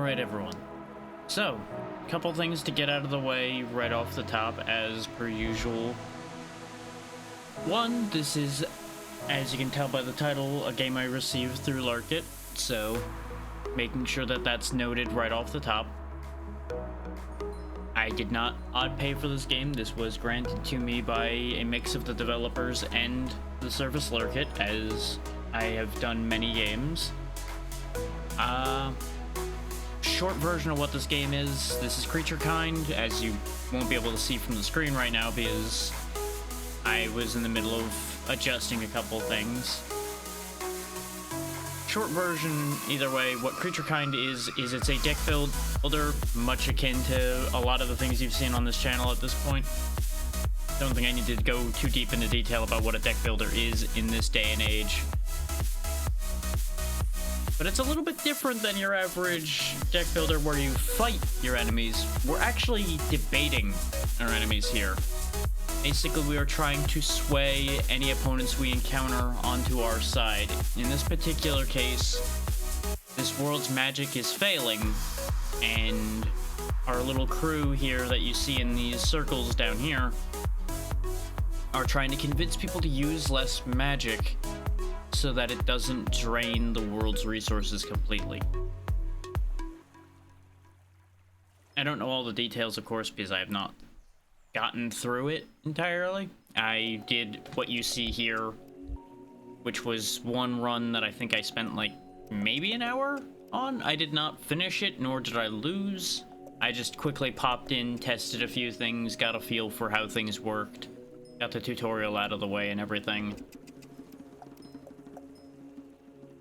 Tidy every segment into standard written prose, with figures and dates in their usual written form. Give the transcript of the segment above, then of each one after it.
Alright everyone, so, a couple things to get out of the way right off the top as per usual. One, this is, as you can tell by the title, a game I received through Lurkit, so making sure that that's noted right off the top. I did not odd pay for this game. This was granted to me by a mix of the developers and the service Lurkit, as I have done many games. Short version of what this game is. This is KreatureKind, as you won't be able to see from the screen right now because I was in the middle of adjusting a couple things. Short version, either way, what KreatureKind is it's a deck builder, much akin to a lot of the things you've seen on this channel at this point. Don't think I need to go too deep into detail about what a deck builder is in this day and age. But it's a little bit different than your average deck builder where you fight your enemies. We're actually debating our enemies here. Basically, we are trying to sway any opponents we encounter onto our side. In this particular case, this world's magic is failing, and our little crew here that you see in these circles down here are trying to convince people to use less magic so that it doesn't drain the world's resources completely. I don't know all the details, of course, because I have not gotten through it entirely. I did what you see here, which was one run that I think I spent like maybe an hour on. I did not finish it, nor did I lose. I just quickly popped in, tested a few things, got a feel for how things worked, got the tutorial out of the way and everything.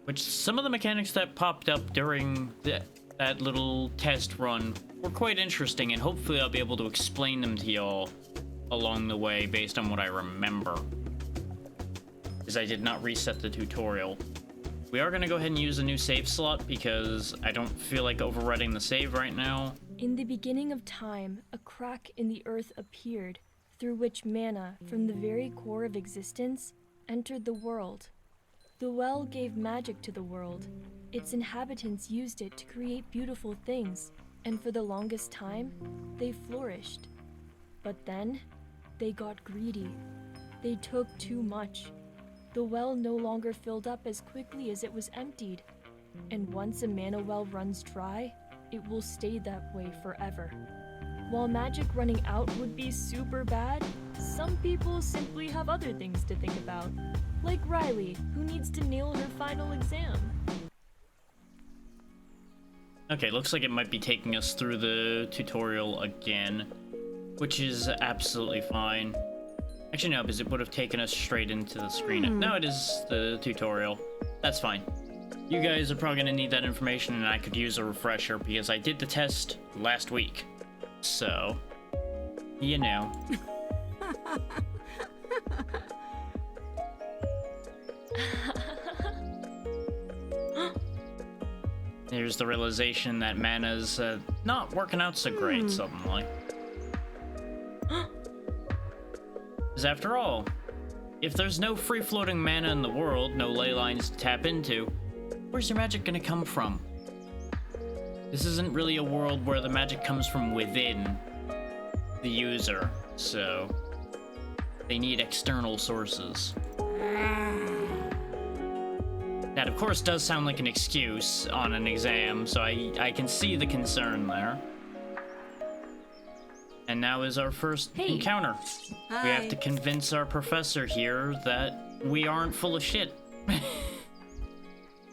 Which, some of the mechanics that popped up during that little test run were quite interesting, and hopefully I'll be able to explain them to y'all along the way based on what I remember, because I did not reset the tutorial. We are going to go ahead and use a new save slot because I don't feel like overwriting the save right now. In the beginning of time, a crack in the earth appeared, through which mana, from the very core of existence, entered the world. The well gave magic to the world. Its inhabitants used it to create beautiful things, and for the longest time, they flourished. But then, they got greedy. They took too much. The well no longer filled up as quickly as it was emptied, and once a mana well runs dry, it will stay that way forever. While magic running out would be super bad, some people simply have other things to think about. Like Riley, who needs to nail her final exam. Okay, looks like it might be taking us through the tutorial again, which is absolutely fine. Actually, no, because it would have taken us straight into the screen. No, it is the tutorial. That's fine. You guys are probably going to need that information, and I could use a refresher because I did the test last week. So, you know. There's the realization that mana's not working out so great suddenly. Because after all, if there's no free-floating mana in the world, no ley lines to tap into, where's your magic gonna come from? This isn't really a world where the magic comes from within the user, so they need external sources. That, of course, does sound like an excuse on an exam, so I can see the concern there. And now is our first encounter. Hi. We have to convince our professor here that we aren't full of shit.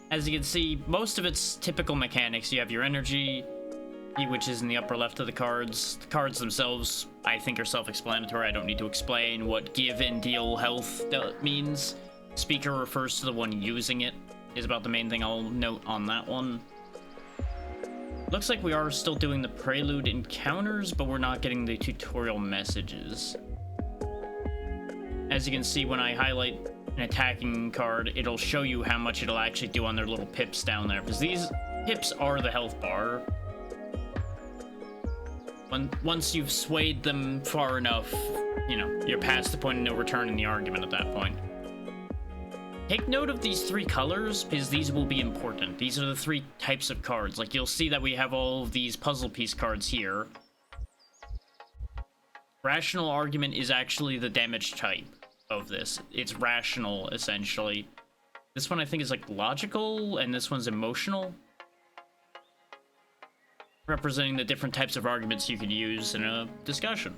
As you can see, most of it's typical mechanics. You have your energy, which is in the upper left of the cards. The cards themselves, I think, are self-explanatory. I don't need to explain what give and deal health means. Speaker refers to the one using it, is about the main thing I'll note on that one. Looks like we are still doing the prelude encounters, but we're not getting the tutorial messages. As you can see, when I highlight an attacking card, it'll show you how much it'll actually do on their little pips down there, because these pips are the health bar. Once you've swayed them far enough, you know, you're past the point of no return in the argument at that point. Take note of these 3 colors, because these will be important. These are the 3 types of cards. Like, you'll see that we have all of these puzzle piece cards here. Rational argument is actually the damage type of this. It's rational, essentially. This one I think is like logical, and this one's emotional. Representing the different types of arguments you could use in a discussion.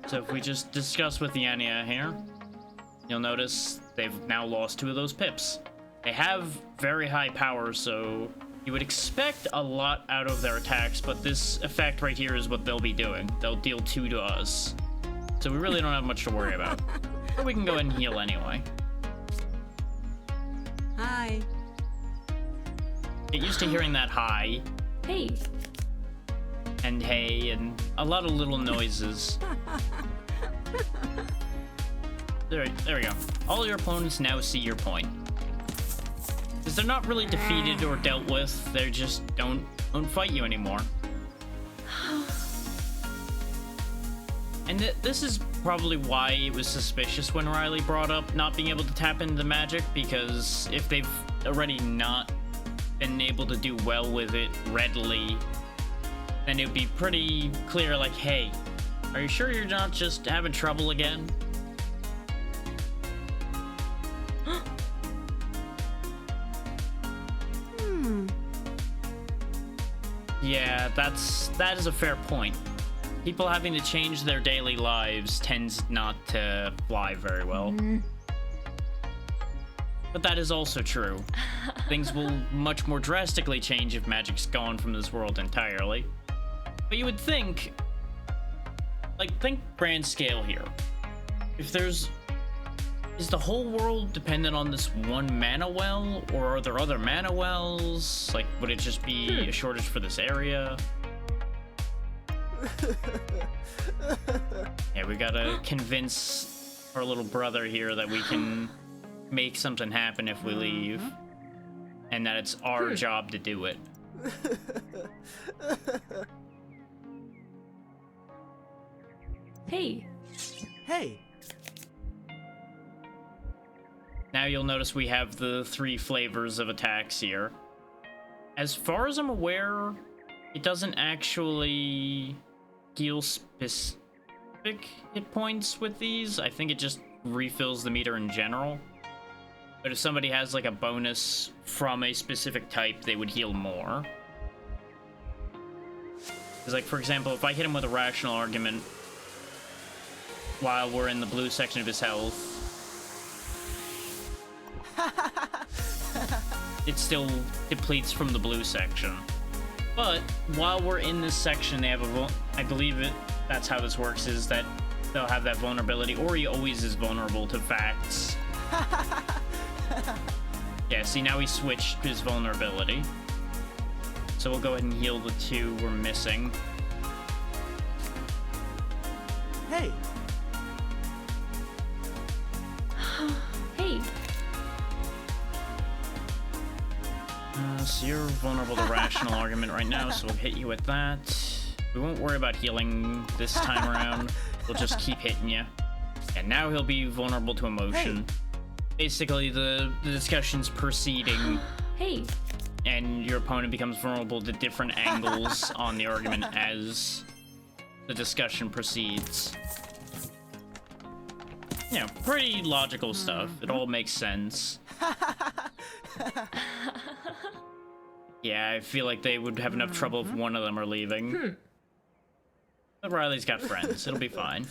So if we just discuss with the Anya here, you'll notice they've now lost 2 of those pips. They have very high power, so you would expect a lot out of their attacks, but this effect right here is what they'll be doing. They'll deal 2 to us. So we really don't have much to worry about. But we can go ahead and heal anyway. Hi. Get used to hearing that hi. Hey. And hey, and a lot of little noises. There we go. All your opponents now see your point. Because they're not really defeated or dealt with, they just don't fight you anymore. And this is probably why it was suspicious when Riley brought up not being able to tap into the magic, because if they've already not been able to do well with it readily, then it would be pretty clear, like, hey, are you sure you're not just having trouble again? Yeah, that is a fair point. People having to change their daily lives tends not to fly very well. But that is also true. Things will much more drastically change if magic's gone from this world entirely. But you would think, like, think grand scale here. If is the whole world dependent on this one mana well, or are there other mana wells? Like, would it just be a shortage for this area? Yeah, we gotta convince our little brother here that we can make something happen if we leave, and that it's our job to do it. Hey. Hey. Now you'll notice we have the 3 flavors of attacks here. As far as I'm aware, it doesn't actually heal specific hit points with these. I think it just refills the meter in general. But if somebody has like a bonus from a specific type, they would heal more. Because, like, for example, if I hit him with a rational argument while we're in the blue section of his health, it still depletes from the blue section. But while we're in this section, they have I believe that's how this works, is that they'll have that vulnerability, or he always is vulnerable to facts. Yeah, see, now he switched his vulnerability. So we'll go ahead and heal the 2 we're missing. Hey. Hey. So you're vulnerable to rational argument right now, so we'll hit you with that. We won't worry about healing this time around. We'll just keep hitting you. And now he'll be vulnerable to emotion. Hey. Basically, the discussion's proceeding. Hey. And your opponent becomes vulnerable to different angles on the argument as the discussion proceeds. You know, pretty logical stuff. It all makes sense. Yeah, I feel like they would have enough trouble if one of them are leaving. But Riley's got friends. It'll be fine.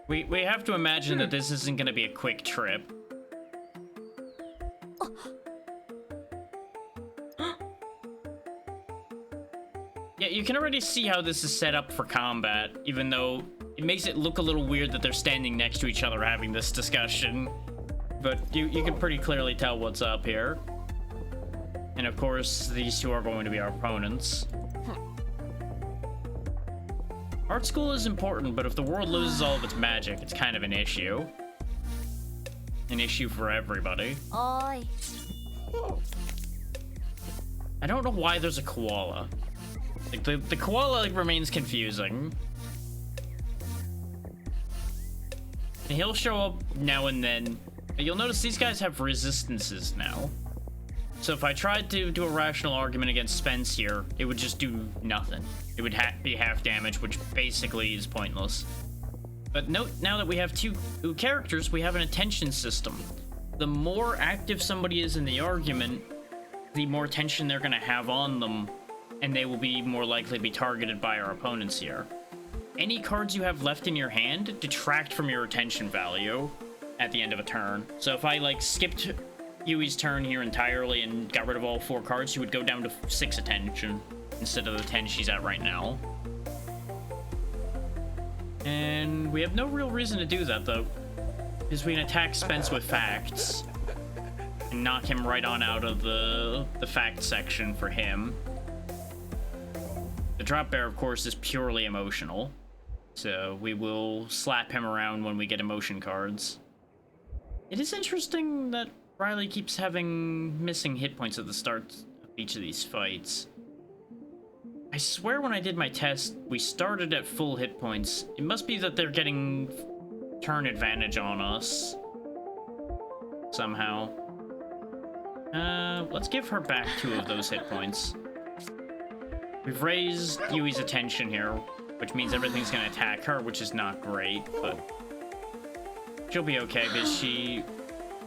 We have to imagine that this isn't going to be a quick trip. Yeah, you can already see how this is set up for combat, even though it makes it look a little weird that they're standing next to each other having this discussion. But you can pretty clearly tell what's up here. And of course, these 2 are going to be our opponents. Art school is important, but if the world loses all of its magic, it's kind of an issue. An issue for everybody. Oi. I don't know why there's a koala. Like, the koala, like, remains confusing. And he'll show up now and then. You'll notice these guys have resistances now. So if I tried to do a rational argument against Spence here, it would just do nothing. It would be half damage, which basically is pointless. But note, now that we have two characters, we have an attention system. The more active somebody is in the argument, the more attention they're going to have on them, and they will be more likely to be targeted by our opponents here. Any cards you have left in your hand detract from your attention value at the end of a turn. So if I, like, skipped Yui's turn here entirely and got rid of all 4 cards, she would go down to 6 attention instead of the 10 she's at right now. And we have no real reason to do that, though, because we can attack Spence with facts and knock him right on out of the fact section for him. The drop bear, of course, is purely emotional, so we will slap him around when we get emotion cards. It is interesting that Riley keeps having missing hit points at the start of each of these fights. I swear when I did my test, we started at full hit points. It must be that they're getting turn advantage on us somehow. Let's give her back 2 of those hit points. We've raised Yui's attention here, which means everything's gonna attack her, which is not great, but she'll be okay because she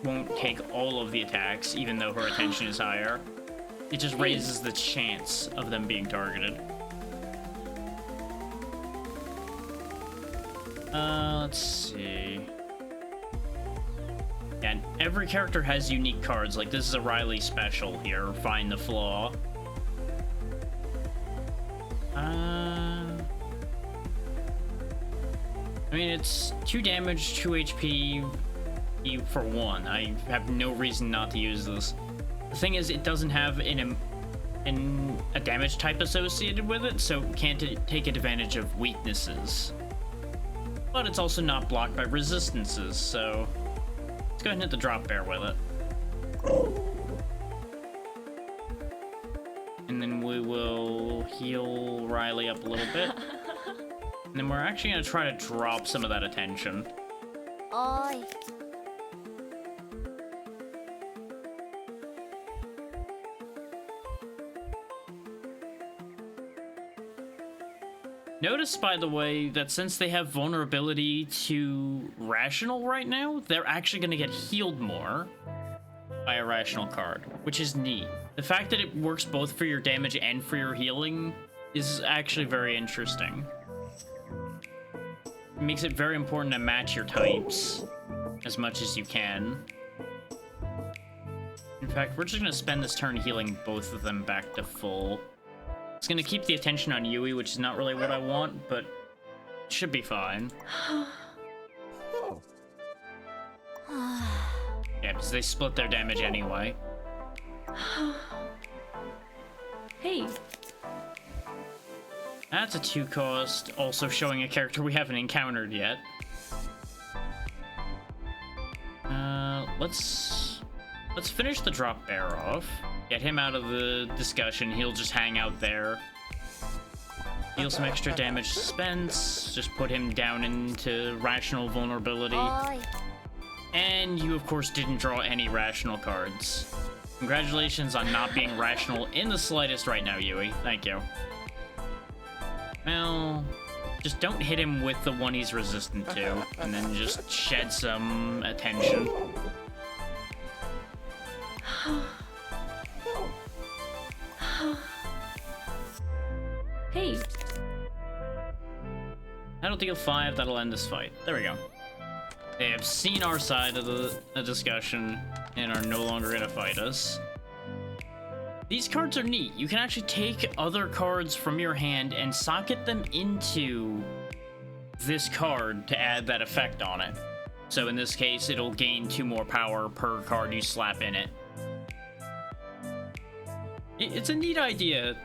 won't take all of the attacks, even though her attention is higher. It just raises the chance of them being targeted. Let's see. And every character has unique cards. Like, this is a Riley special here. Find the flaw. I mean, it's 2 damage, 2 HP for 1. I have no reason not to use this. The thing is, it doesn't have a damage type associated with it, so it can't take advantage of weaknesses. But it's also not blocked by resistances, so let's go ahead and hit the drop bear with it. And then we will heal Riley up a little bit. And then we're actually going to try to drop some of that attention. Oi. Notice, by the way, that since they have vulnerability to rational right now, they're actually going to get healed more by a rational card, which is neat. The fact that it works both for your damage and for your healing is actually very interesting. It makes it very important to match your types as much as you can. In fact, we're just going to spend this turn healing both of them back to full. It's going to keep the attention on Yui, which is not really what I want, but it should be fine. Yeah, because they split their damage anyway. Hey, That's a 2 cost, also showing a character we haven't encountered yet. Let's finish the drop bear off. Get him out of the discussion. He'll just hang out there. Deal some extra damage to Spence. Just put him down into rational vulnerability. Oi. And you, of course, didn't draw any rational cards. Congratulations on not being rational in the slightest right now, Yui. Thank you. Well, just don't hit him with the one he's resistant to, and then just shed some attention. hey, That'll deal 5, that'll end this fight. There we go. They have seen our side of the discussion and are no longer gonna fight us. These cards are neat. You can actually take other cards from your hand and socket them into this card to add that effect on it. So in this case, it'll gain 2 more power per card you slap in it. It's a neat idea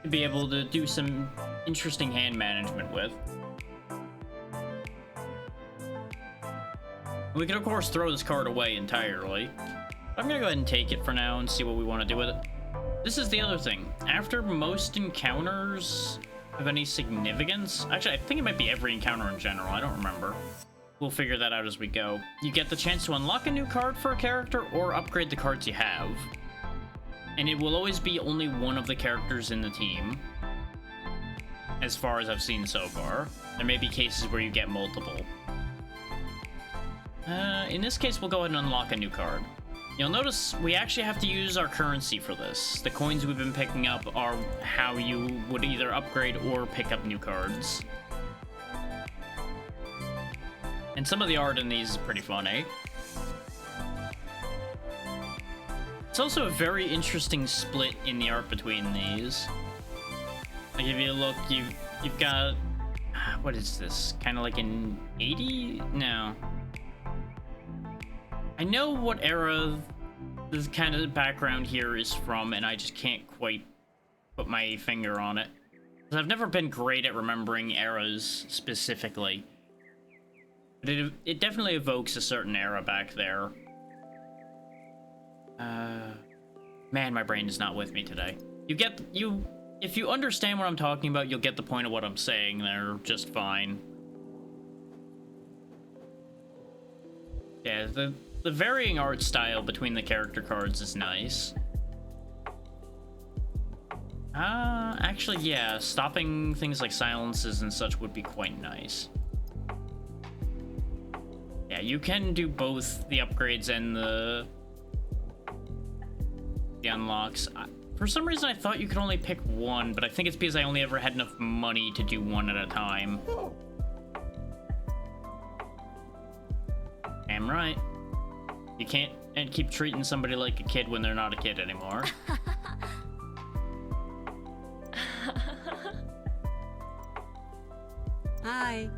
to be able to do some interesting hand management with. We can, of course, throw this card away entirely. I'm gonna go ahead and take it for now and see what we want to do with it. This is the other thing. After most encounters of any significance... Actually, I think it might be every encounter in general. I don't remember. we'll figure that out as we go. You get the chance to unlock a new card for a character or upgrade the cards you have. And it will always be only one of the characters in the team, as far as I've seen so far. There may be cases where you get multiple. In this case, we'll go ahead and unlock a new card. You'll notice we actually have to use our currency for this. The coins we've been picking up are how you would either upgrade or pick up new cards. And some of the art in these is pretty funny. It's also a very interesting split in the art between these. Like if you look, you've got, what is this? Kind of like an 80? No. I know what era this kind of background here is from, and I just can't quite put my finger on it. 'Cause I've never been great at remembering eras specifically. But it definitely evokes a certain era back there. Man, my brain is not with me today. If you understand what I'm talking about, you'll get the point of what I'm saying there just fine. Yeah, the varying art style between the character cards is nice. Actually, yeah, stopping things like silences and such would be quite nice. Yeah, you can do both the upgrades and the unlocks. For some reason, I thought you could only pick one, but I think it's because I only ever had enough money to do one at a time. Damn right. You can't keep treating somebody like a kid when they're not a kid anymore. Hi.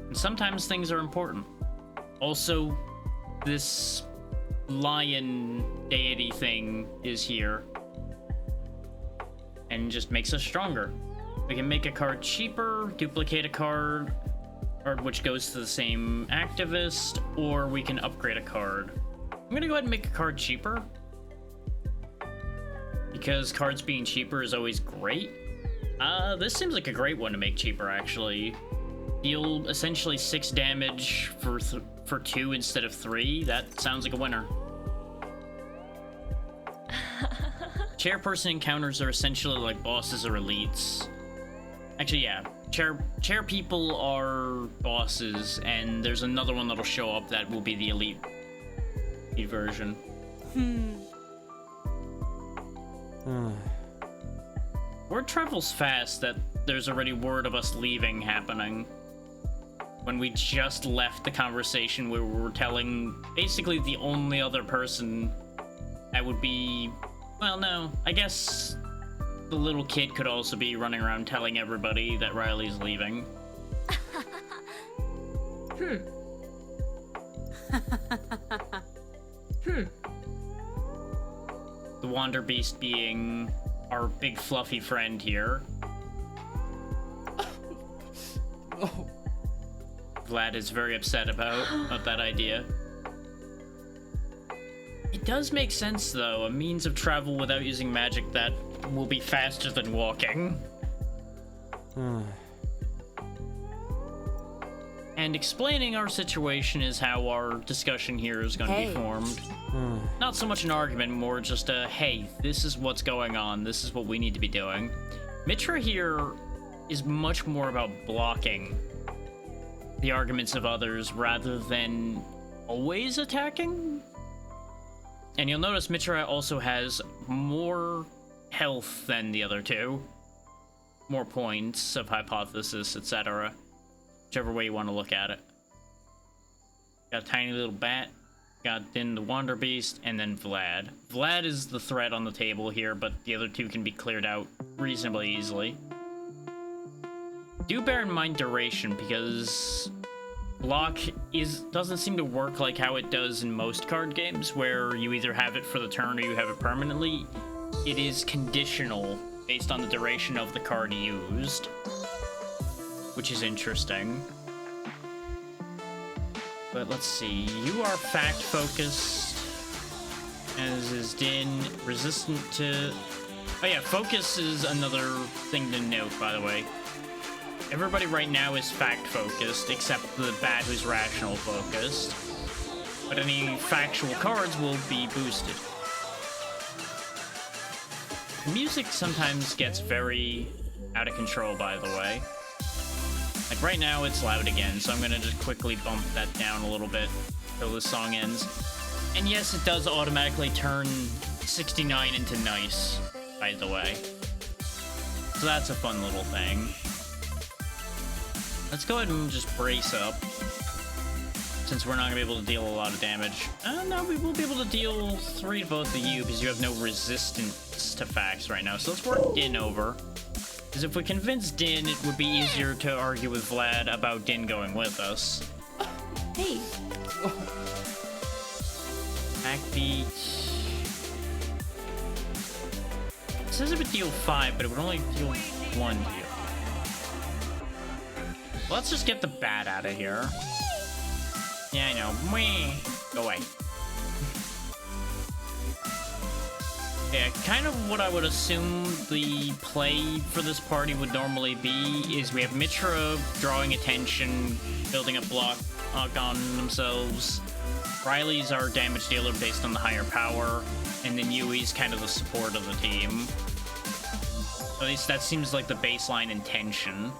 And sometimes things are important. Also, this lion deity thing is here and just makes us stronger. We can make a card cheaper, duplicate a card which goes to the same activist, or we can upgrade a card. I'm gonna go ahead and make a card cheaper, because cards being cheaper is always great. This seems like a great one to make cheaper, actually. Deal essentially 6 damage for 2 instead of 3. That sounds like a winner. Chairperson encounters are essentially like bosses or elites. Actually, yeah. Chair people are bosses, and there's another one that'll show up that will be the elite version. Word travels fast that there's already word of us leaving happening. When we just left the conversation where we were telling basically the only other person that would be, well, no, I guess the little kid could also be running around telling everybody that Riley's leaving. The Wander Beast being our big fluffy friend here. Oh. Vlad is very upset about that idea. It does make sense, though, a means of travel without using magic that will be faster than walking. And explaining our situation is how our discussion here is going to be formed. Not so much an argument, more just a, hey, this is what's going on, this is what we need to be doing. Mitra here is much more about blocking the arguments of others rather than always attacking. And you'll notice Mitra also has more health than the other two. More points of hypothesis, etc. Whichever way you want to look at it. Got a tiny little bat. Got then the Wander Beast, and then Vlad. Vlad is the threat on the table here, but the other two can be cleared out reasonably easily. Do bear in mind duration, because block doesn't seem to work like how it does in most card games, where you either have it for the turn or you have it permanently. It is conditional based on the duration of the card used, which is interesting. But let's see, you are fact-focused, as is Din, resistant to... Oh yeah, focus is another thing to note, by the way. Everybody right now is fact-focused, except the bad who's rational-focused. But any factual cards will be boosted. The music sometimes gets very out of control, by the way. Like right now, it's loud again, so I'm gonna just quickly bump that down a little bit till the song ends. And yes, it does automatically turn 69 into nice, by the way. So that's a fun little thing. Let's go ahead and just brace up, since we're not gonna be able to deal a lot of damage. No, we will be able to deal 3 to both of you, because you have no resistance to facts right now. So let's work Din over. Because if we convince Din, it would be easier to argue with Vlad about Din going with us. Hey, Backbeat. It says it would deal 5, but it would only deal 1 to you. Let's just get the bat out of here. Yeah, I know. Whee! Go away. Yeah, kind of what I would assume the play for this party would normally be is we have Mitra drawing attention, building a block on themselves. Riley's our damage dealer based on the higher power, and then Yui's kind of the support of the team. At least that seems like the baseline intention.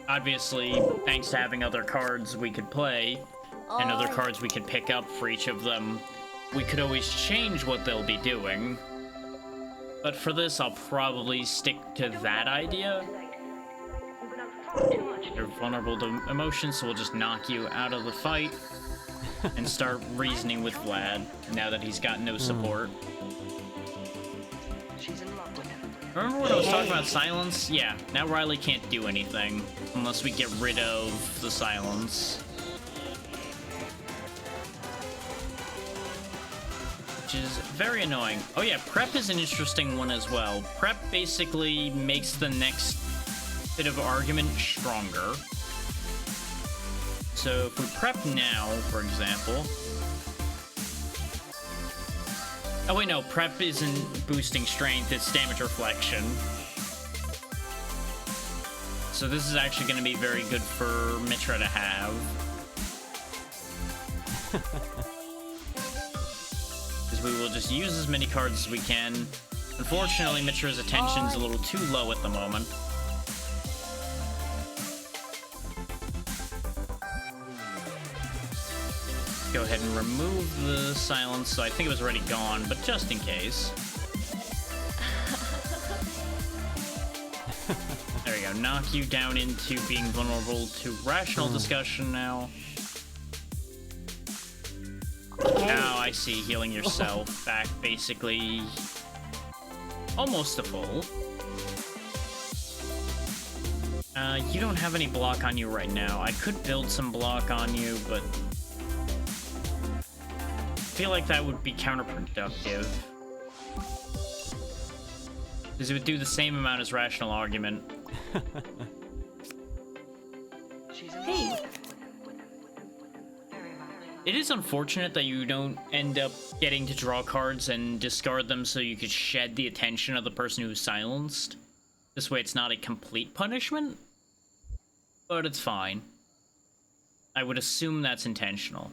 Obviously, thanks to having other cards we could play, and other cards we could pick up for each of them, we could always change what they'll be doing. But for this, I'll probably stick to that idea. You're vulnerable to emotions, so we'll just knock you out of the fight and start reasoning with Vlad, now that he's got no support. Remember when I was talking about silence? Yeah, now Riley can't do anything unless we get rid of the silence. Which is very annoying. Oh yeah, prep is an interesting one as well. Prep basically makes the next bit of argument stronger. So if we prep now, for example... Oh wait, no, prep isn't boosting strength, it's damage reflection. So this is actually going to be very good for Mitra to have. Because we will just use as many cards as we can. Unfortunately, Mitra's attention's a little too low at the moment. Go ahead and remove the silence, so I think it was already gone, but just in case. There we go, knock you down into being vulnerable to rational discussion now. Now I see, healing yourself back basically almost to full. You don't have any block on you right now. I could build some block on you, but I feel like that would be counterproductive. Because it would do the same amount as rational argument. hey, It is unfortunate that you don't end up getting to draw cards and discard them so you could shed the attention of the person who's silenced. This way it's not a complete punishment, but it's fine. I would assume that's intentional.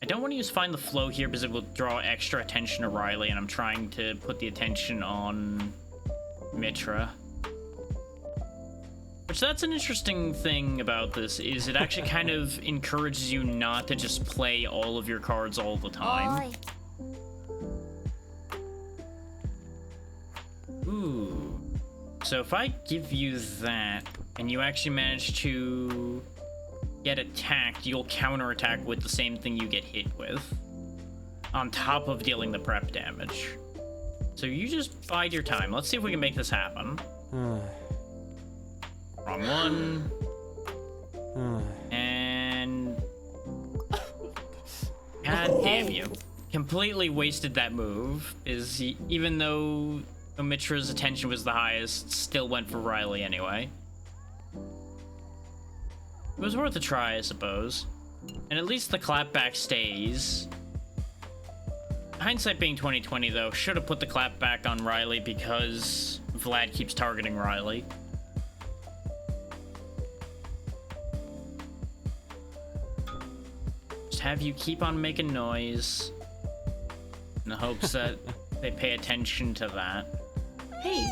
I don't want to use Find the Flow here because it will draw extra attention to Riley, and I'm trying to put the attention on Mitra. Which, that's an interesting thing about this, is it actually kind of encourages you not to just play all of your cards all the time. Ooh. So if I give you that, and you actually manage to get attacked, you'll counterattack with the same thing you get hit with, on top of dealing the prep damage. So you just bide your time. Let's see if we can make this happen. Wrong one. And... God damn you. Completely wasted that move, is he, even though Mitra's attention was the highest, still went for Riley anyway. It was worth a try, I suppose. And at least the clapback stays. Hindsight being 2020, though, should have put the clapback on Riley because Vlad keeps targeting Riley. have you keep on making noise in the hopes that they pay attention to that. Hey.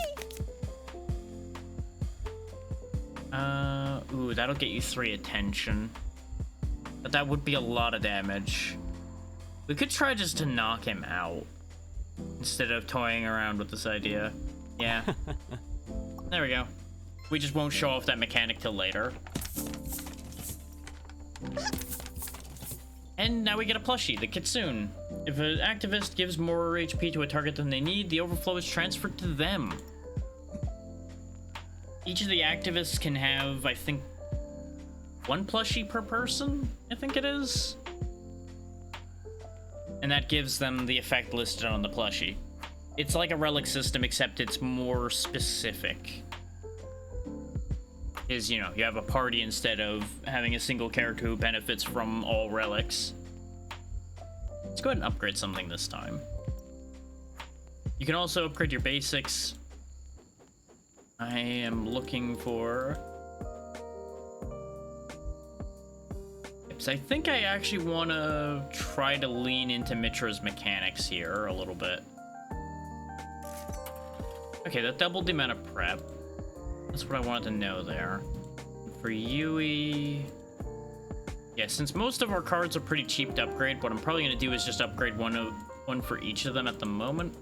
Ooh, that'll get you 3 attention. But that would be a lot of damage. We could try just to knock him out instead of toying around with this idea. Yeah. There we go. We just won't show off that mechanic till later. And now we get a plushie, the Kitsune. If an activist gives more HP to a target than they need, the overflow is transferred to them. Each of the activists can have, I think, 1 plushie per person, I think it is. And that gives them the effect listed on the plushie. It's like a relic system, except it's more specific. Is, you know, you have a party instead of having a single character who benefits from all relics. Let's go ahead and upgrade something this time. You can also upgrade your basics. I am looking for... I think I actually want to try to lean into Mitra's mechanics here a little bit. Okay, that doubled the amount of prep. That's what I wanted to know there. For Yui... Yeah, since most of our cards are pretty cheap to upgrade, what I'm probably going to do is just upgrade one for each of them at the moment.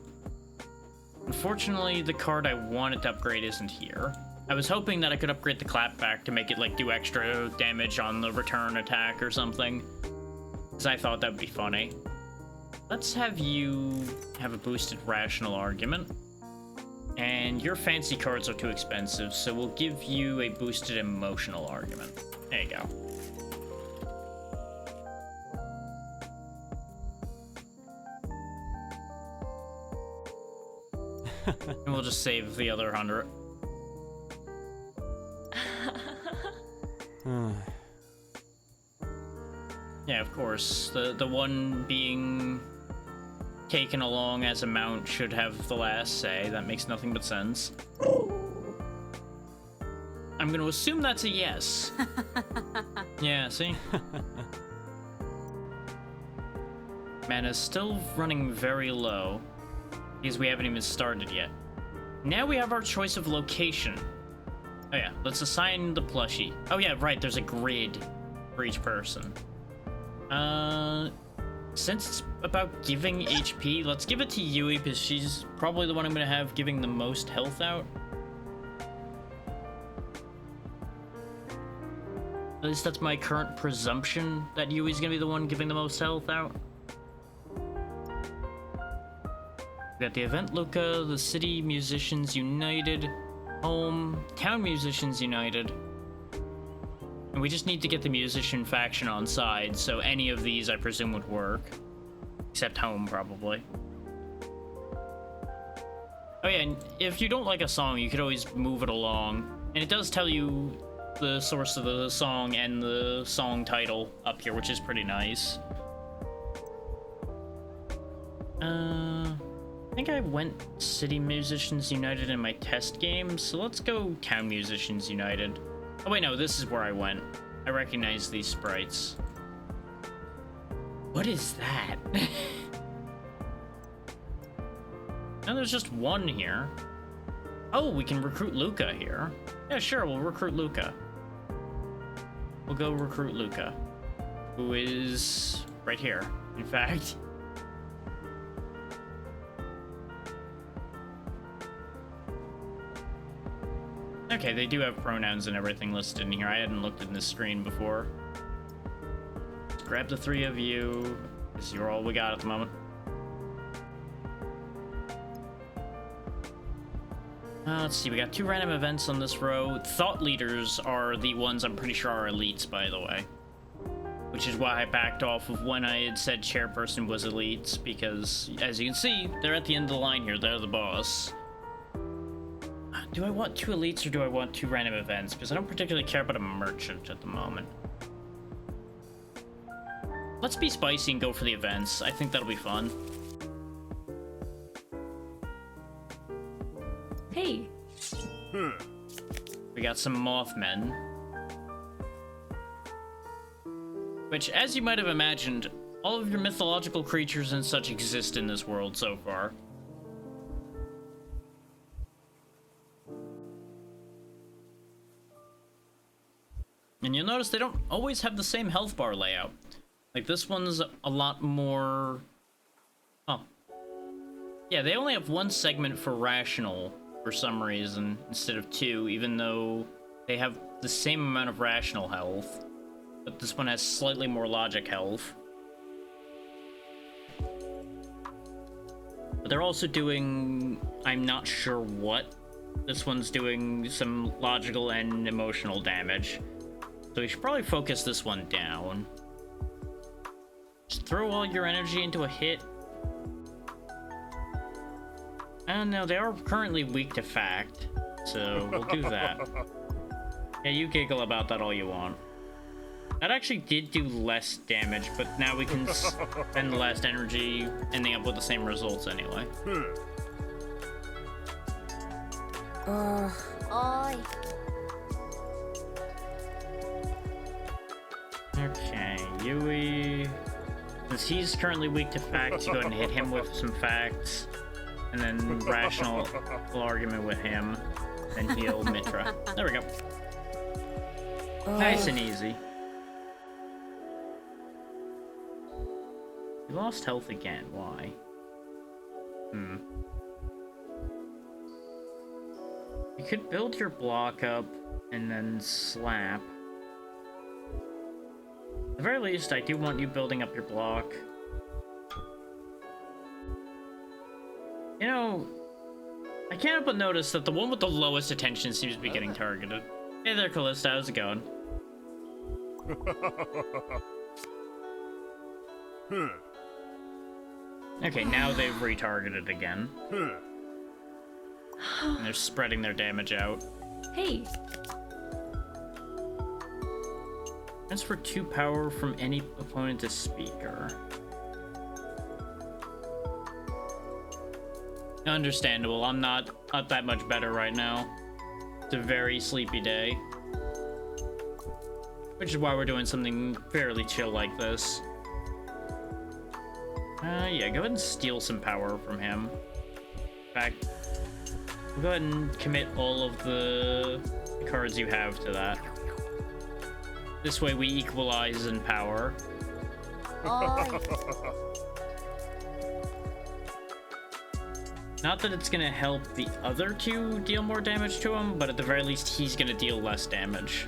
Unfortunately, the card I wanted to upgrade isn't here. I was hoping that I could upgrade the clapback to make it, like, do extra damage on the return attack or something. Because I thought that would be funny. Let's have you have a boosted rational argument. And your fancy cards are too expensive, so we'll give you a boosted emotional argument. There you go. And we'll just save the other 100. Yeah, of course. The one being taken along as a mount should have the last say. That makes nothing but sense. I'm going to assume that's a yes. Yeah, see? Mana's still running very low because we haven't even started yet. Now we have our choice of location. Oh yeah, let's assign the plushie. Oh yeah, right, there's a grid for each person. Since it's about giving HP, let's give it to Yui because she's probably the one I'm gonna have giving the most health out. At least that's my current presumption, that Yui's gonna be the one giving the most health out. We got the event Luca, the City Musicians United, Home, Town Musicians United. And we just need to get the musician faction on side, so any of these I presume would work. Except Home, probably. Oh yeah, and if you don't like a song, you could always move it along. And it does tell you the source of the song and the song title up here, which is pretty nice. I think I went City Musicians United in my test game, so let's go Town Musicians United. Oh wait, no, this is where I went. I recognize these sprites. What is that? No, there's just one here. Oh, we can recruit Luca here. Yeah, sure, we'll recruit Luca. We'll go recruit Luca, who is right here, in fact. Okay, they do have pronouns and everything listed in here. I hadn't looked at this screen before. Let's grab the 3 of you, because you're all we got at the moment. Let's see, we got 2 random events on this row. Thought leaders are the ones I'm pretty sure are elites, by the way. Which is why I backed off of when I had said chairperson was elites, because, as you can see, they're at the end of the line here. They're the boss. Do I want 2 elites or do I want 2 random events? Because I don't particularly care about a merchant at the moment. Let's be spicy and go for the events. I think that'll be fun. Hey. We got some Mothmen. Which, as you might have imagined, all of your mythological creatures and such exist in this world so far. And you'll notice they don't always have the same health bar layout. Like, this one's a lot more... Oh. Yeah, they only have one segment for rational for some reason instead of two, even though they have the same amount of rational health. But this one has slightly more logic health. But they're also doing... I'm not sure what. This one's doing some logical and emotional damage. So we should probably focus this one down. Just throw all your energy into a hit. And no, they are currently weak to fact. So we'll do that. Yeah, you giggle about that all you want. That actually did do less damage, but now we can spend the last energy ending up with the same results anyway. Oi. Okay, Yui. Since he's currently weak to facts, you go ahead and hit him with some facts. And then rational argument with him. Then heal Mitra. There we go. Nice and easy. You lost health again. Why? You could build your block up and then slap. At the very least, I do want you building up your block. You know, I can't help but notice that the one with the lowest attention seems to be getting targeted. Hey there, Callista, how's it going? Okay, now they've retargeted again. And they're spreading their damage out. Hey, Transfer 2 power from any opponent to speaker. Understandable, I'm not that much better right now. It's a very sleepy day. Which is why we're doing something fairly chill like this. Yeah, go ahead and steal some power from him. In fact, go ahead and commit all of the cards you have to that. This way we equalize in power. Oi. Not that it's gonna help the other two deal more damage to him, but at the very least he's gonna deal less damage.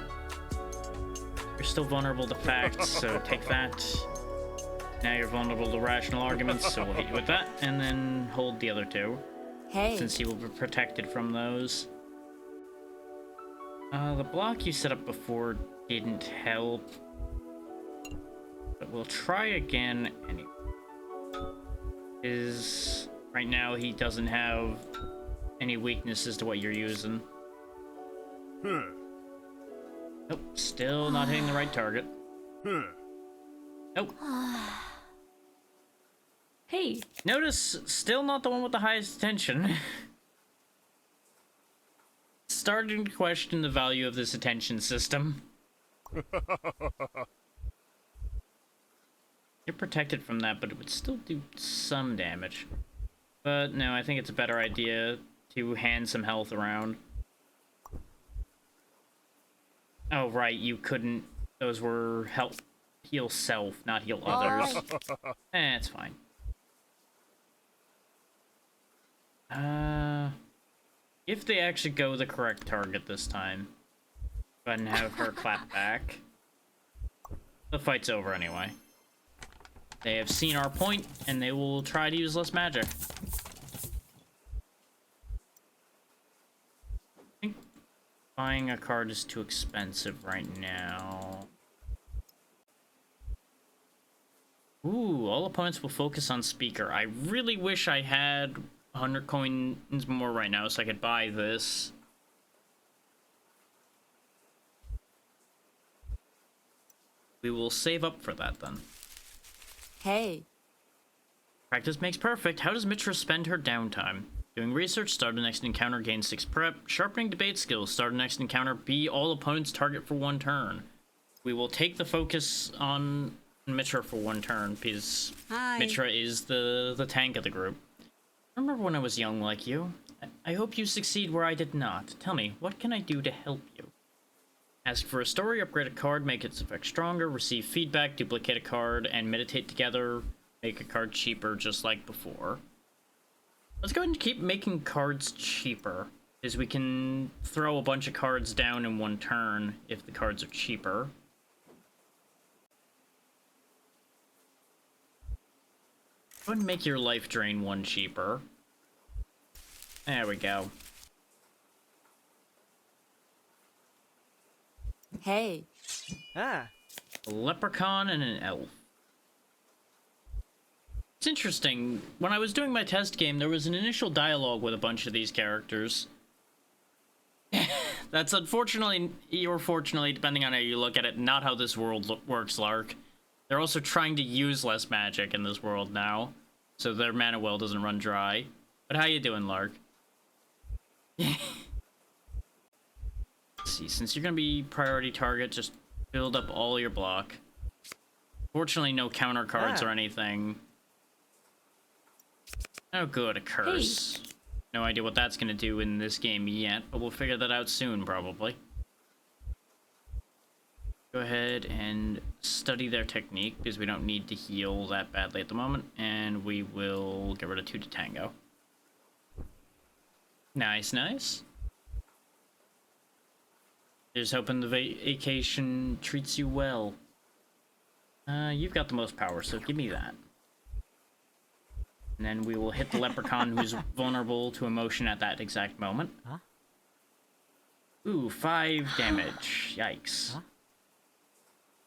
You're still vulnerable to facts, so take that. Now you're vulnerable to rational arguments, so we'll hit you with that, and then hold the other two. Hey. Since you will be protected from those. The block you set up before didn't help. But we'll try again anyway. Right now he doesn't have any weaknesses to what you're using. Nope, still not hitting the right target. Nope. hey, Notice, still not the one with the highest attention. Starting to question the value of this attention system. You're protected from that, but it would still do some damage. But no, I think it's a better idea to hand some health around. Oh, right, you couldn't... Those were heal self, not heal others. It's fine. If they actually go the correct target this time, go ahead and have her clap back. The fight's over anyway. They have seen our point, and they will try to use less magic. I think buying a card is too expensive right now. Ooh, all opponents will focus on speaker. I really wish I had 100 coins more right now so I could buy this. We will save up for that then. Hey. Practice makes perfect. How does Mitra spend her downtime? Doing research, start the next encounter, gain 6 prep. Sharpening debate skills, start the next encounter, be all opponents' target for 1 turn. we will take the focus on Mitra for one turn, because Hi. Mitra is the tank of the group. I remember when I was young like you. I hope you succeed where I did not. Tell me, what can I do to help you? Ask for a story, upgrade a card, make its effect stronger, receive feedback, duplicate a card, and meditate together, make a card cheaper just like before. Let's go ahead and keep making cards cheaper, because we can throw a bunch of cards down in one turn if the cards are cheaper. Go ahead and make your life drain one cheaper. There we go. Hey. Ah. A leprechaun and an elf. It's interesting. When I was doing my test game, there was an initial dialogue with a bunch of these characters. That's unfortunately, or fortunately, depending on how you look at it, not how this world works, Lark. They're also trying to use less magic in this world now, so their mana well doesn't run dry. But how you doing, Lark? Let's see, since you're gonna be priority target, just build up all your block. Fortunately, no counter cards or anything. Oh good, a curse. Hey. No idea what that's gonna do in this game yet, but we'll figure that out soon, probably. Go ahead and study their technique, because we don't need to heal that badly at the moment, and we will get rid of 2 to tango. Nice, nice. Just hoping the vacation treats you well. You've got the most power, so give me that. And then we will hit the leprechaun who's vulnerable to emotion at that exact moment. Huh? Ooh, 5 damage. Yikes. Huh?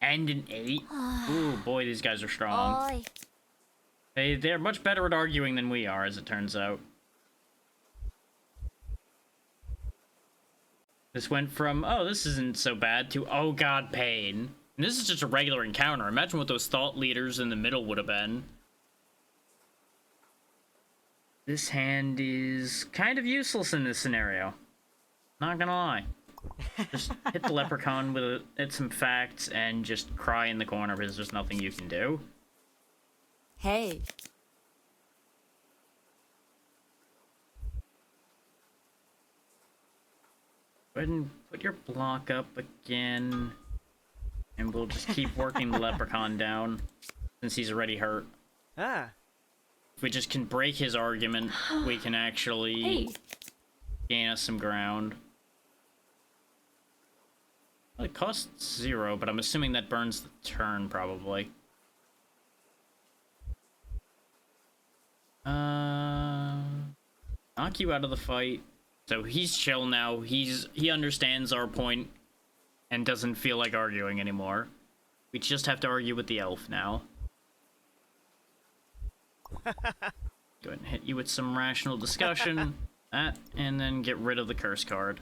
And an 8. Ooh, boy, these guys are strong. They're much better at arguing than we are, as it turns out. This went from, oh, this isn't so bad, to, oh god, pain. And this is just a regular encounter. Imagine what those thought leaders in the middle would have been. This hand is kind of useless in this scenario. Not gonna lie. Just hit the leprechaun with some facts and just cry in the corner because there's nothing you can do. Hey. Go ahead and put your block up again. And we'll just keep working the leprechaun down since he's already hurt. Ah. If we just can break his argument, we can actually gain us some ground. Well, it costs 0, but I'm assuming that burns the turn, probably. Knock you out of the fight. So he's chill now. He understands our point and doesn't feel like arguing anymore. We just have to argue with the elf now. Go ahead and hit you with some rational discussion. That, and then get rid of the curse card.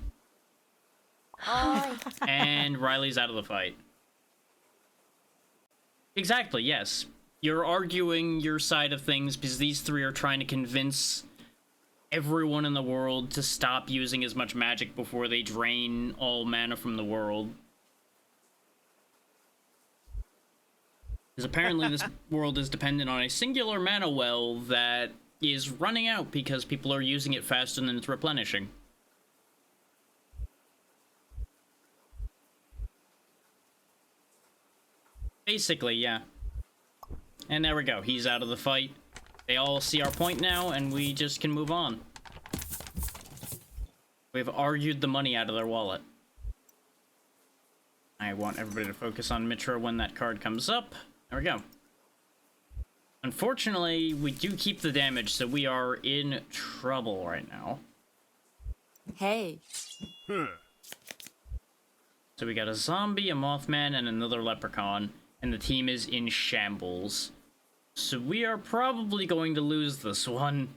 And Riley's out of the fight. Exactly, yes. You're arguing your side of things because these 3 are trying to convince everyone in the world to stop using as much magic before they drain all mana from the world. Because apparently this world is dependent on a singular mana well that is running out because people are using it faster than it's replenishing. Basically, yeah. And there we go. He's out of the fight. They all see our point now, and we just can move on. We've argued the money out of their wallet. I want everybody to focus on Mitra when that card comes up. There we go. Unfortunately, we do keep the damage, so we are in trouble right now. Hey. So we got a zombie, a mothman, and another leprechaun, and the team is in shambles. So we are probably going to lose this one.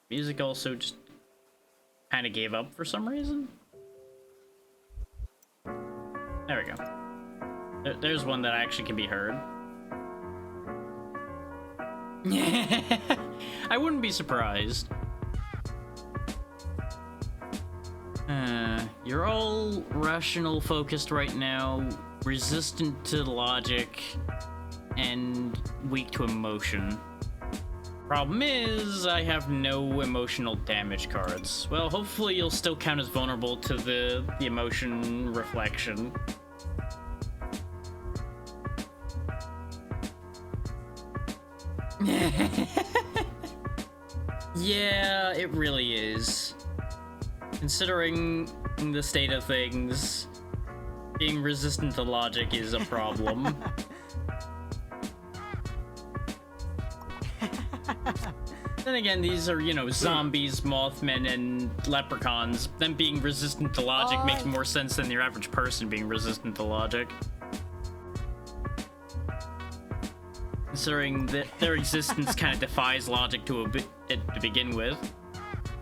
Music also just kind of gave up for some reason. There we go. There's one that actually can be heard. I wouldn't be surprised. You're all rational focused right now, resistant to logic, and weak to emotion. Problem is, I have no emotional damage cards. Well, hopefully you'll still count as vulnerable to the emotion reflection. Yeah, it really is. Considering the state of things, being resistant to logic is a problem. Then again, these are, you know, zombies, Mothmen, and leprechauns. Them being resistant to logic makes more sense than your average person being resistant to logic. Considering that their existence kind of defies logic to begin with.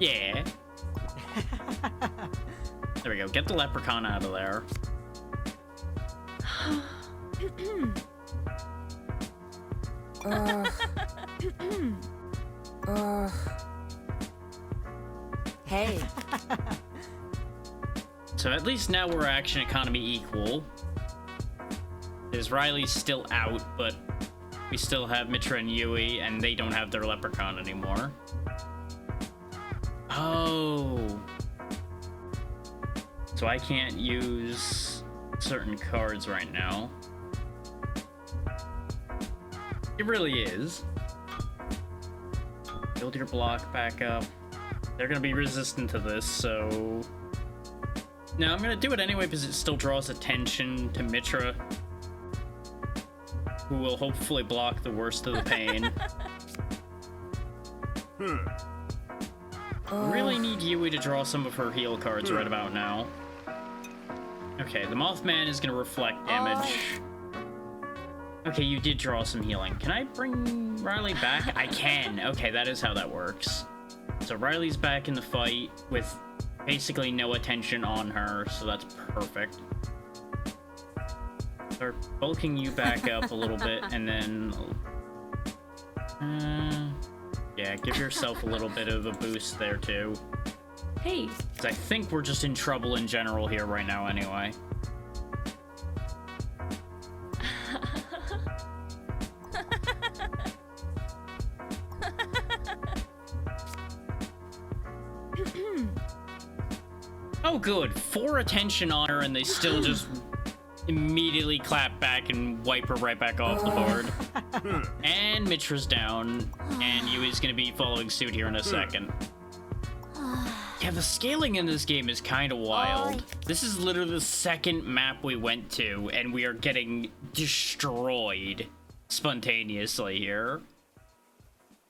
Yeah. There we go. Get the leprechaun out of there. Hey. So at least now we're action economy equal. Because Riley's still out, but we still have Mitra and Yui, and they don't have their leprechaun anymore. Oh. So I can't use certain cards right now. It really is. Build your block back up. They're gonna be resistant to this, so... No, I'm gonna do it anyway because it still draws attention to Mitra, who will hopefully block the worst of the pain. Really need Yui to draw some of her heal cards right about now. Okay, the Mothman is gonna reflect damage. Okay, you did draw some healing. Can I bring Riley back? I can. Okay, that is how that works. So Riley's back in the fight with basically no attention on her, so that's perfect. Start bulking you back up a little bit, and then... yeah, give yourself a little bit of a boost there, too. Hey. 'Cause I think we're just in trouble in general here right now, anyway. Oh, good. 4 attention on her, and they still just immediately clap back and wipe her right back off the board. And Mitra's down, and Yui's gonna be following suit here in a second. Yeah, the scaling in this game is kind of wild. This is literally the second map we went to, and we are getting destroyed spontaneously here.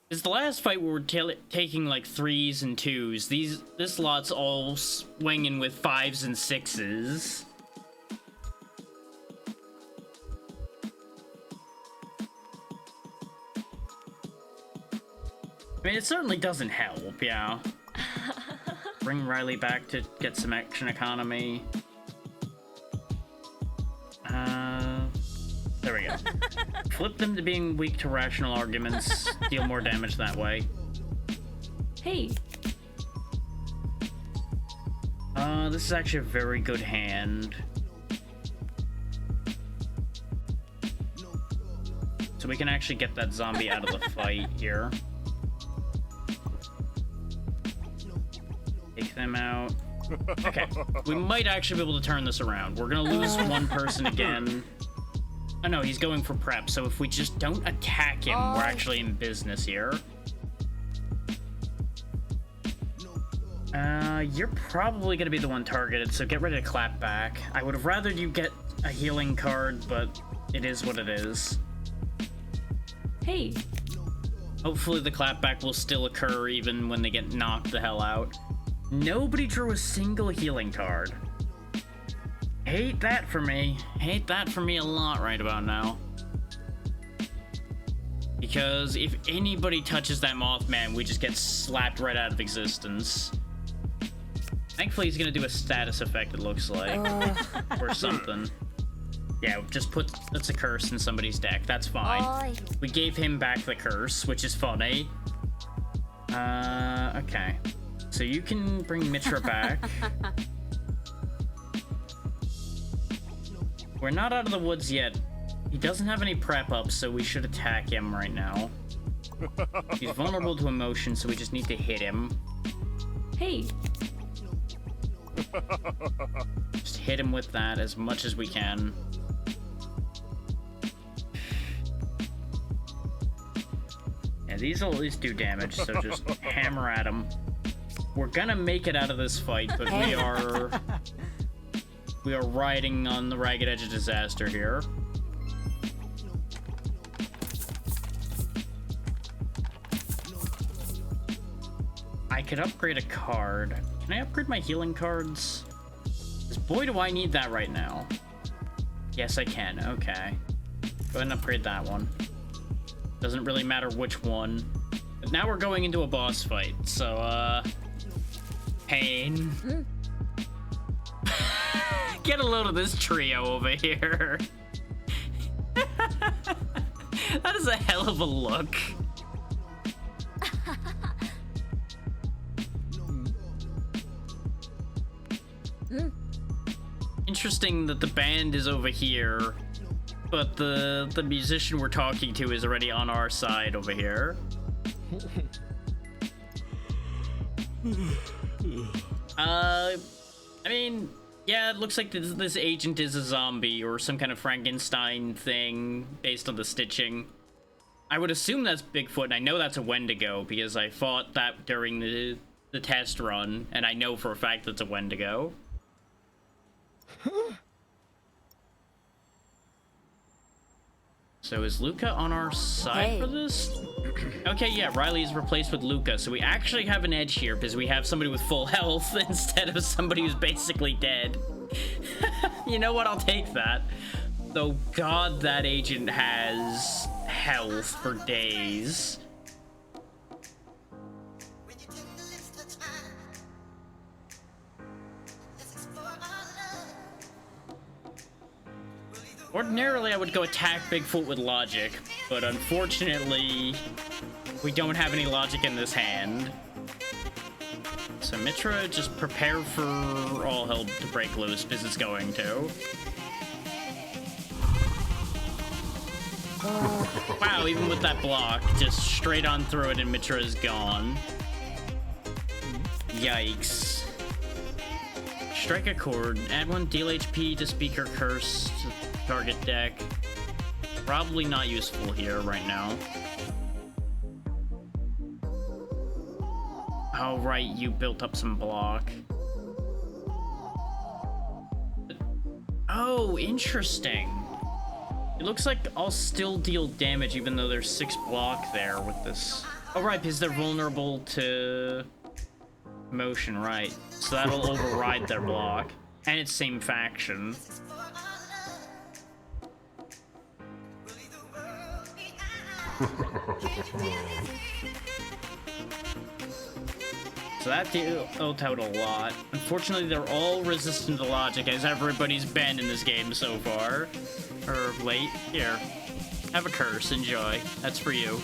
It's the last fight we were taking like 3s and 2s. This lot's all swinging with 5s and 6s. I mean, it certainly doesn't help, yeah. Bring Riley back to get some action economy. There we go. Flip them to being weak to rational arguments. Deal more damage that way. Hey. This is actually a very good hand. So we can actually get that zombie out of the fight here. Take them out. Okay, we might actually be able to turn this around. We're gonna lose one person again. Oh no, he's going for prep, so if we just don't attack him, we're actually in business here. You're probably gonna be the one targeted, so get ready to clap back. I would have rather you get a healing card, but it is what it is. Hey. Hopefully the clapback will still occur even when they get knocked the hell out. Nobody drew a single healing card. Hate that for me. Hate that for me a lot right about now. Because if anybody touches that Mothman, we just get slapped right out of existence. Thankfully, he's gonna do a status effect, it looks like. Or something. Yeah, just that's a curse in somebody's deck. That's fine. We gave him back the curse, which is funny. Okay. So you can bring Mitra back. We're not out of the woods yet. He doesn't have any prep up, so we should attack him right now. He's vulnerable to emotion, so we just need to hit him. Hey, Just hit him with that as much as we can. Yeah, these will at least do damage, so just hammer at him. We're gonna make it out of this fight, but we are riding on the ragged edge of disaster here. I could upgrade a card. Can I upgrade my healing cards? 'Cause boy, do I need that right now. Yes, I can. Okay. Go ahead and upgrade that one. Doesn't really matter which one. But now we're going into a boss fight, so, pain. Get a load of this trio over here. That is a hell of a look. Interesting that the band is over here, but the musician we're talking to is already on our side over here. I mean, yeah, it looks like this agent is a zombie or some kind of Frankenstein thing based on the stitching. I would assume that's Bigfoot, and I know that's a Wendigo because I fought that during the test run, and I know for a fact that's a Wendigo. So is Luca on our side for this? Okay, yeah, Riley is replaced with Luca, so we actually have an edge here because we have somebody with full health instead of somebody who's basically dead. You know what? I'll take that. Though, God, that agent has health for days. Ordinarily, I would go attack Bigfoot with logic, but unfortunately, we don't have any logic in this hand. So Mitra, just prepare for all hell to break loose, because it's going to. Wow, even with that block, just straight on through it and Mitra is gone. Yikes. Strike a chord. Add 1 deal HP to speaker curse to target deck. Probably not useful here right now. Oh, right, you built up some block. Oh, interesting. It looks like I'll still deal damage even though there's 6 block there with this. Oh, right, because they're vulnerable to motion, right. So that'll override their block. And it's same faction. So that dealt out a lot. Unfortunately, they're all resistant to logic, as everybody's been in this game so far. Or late. Here. Have a curse. Enjoy. That's for you.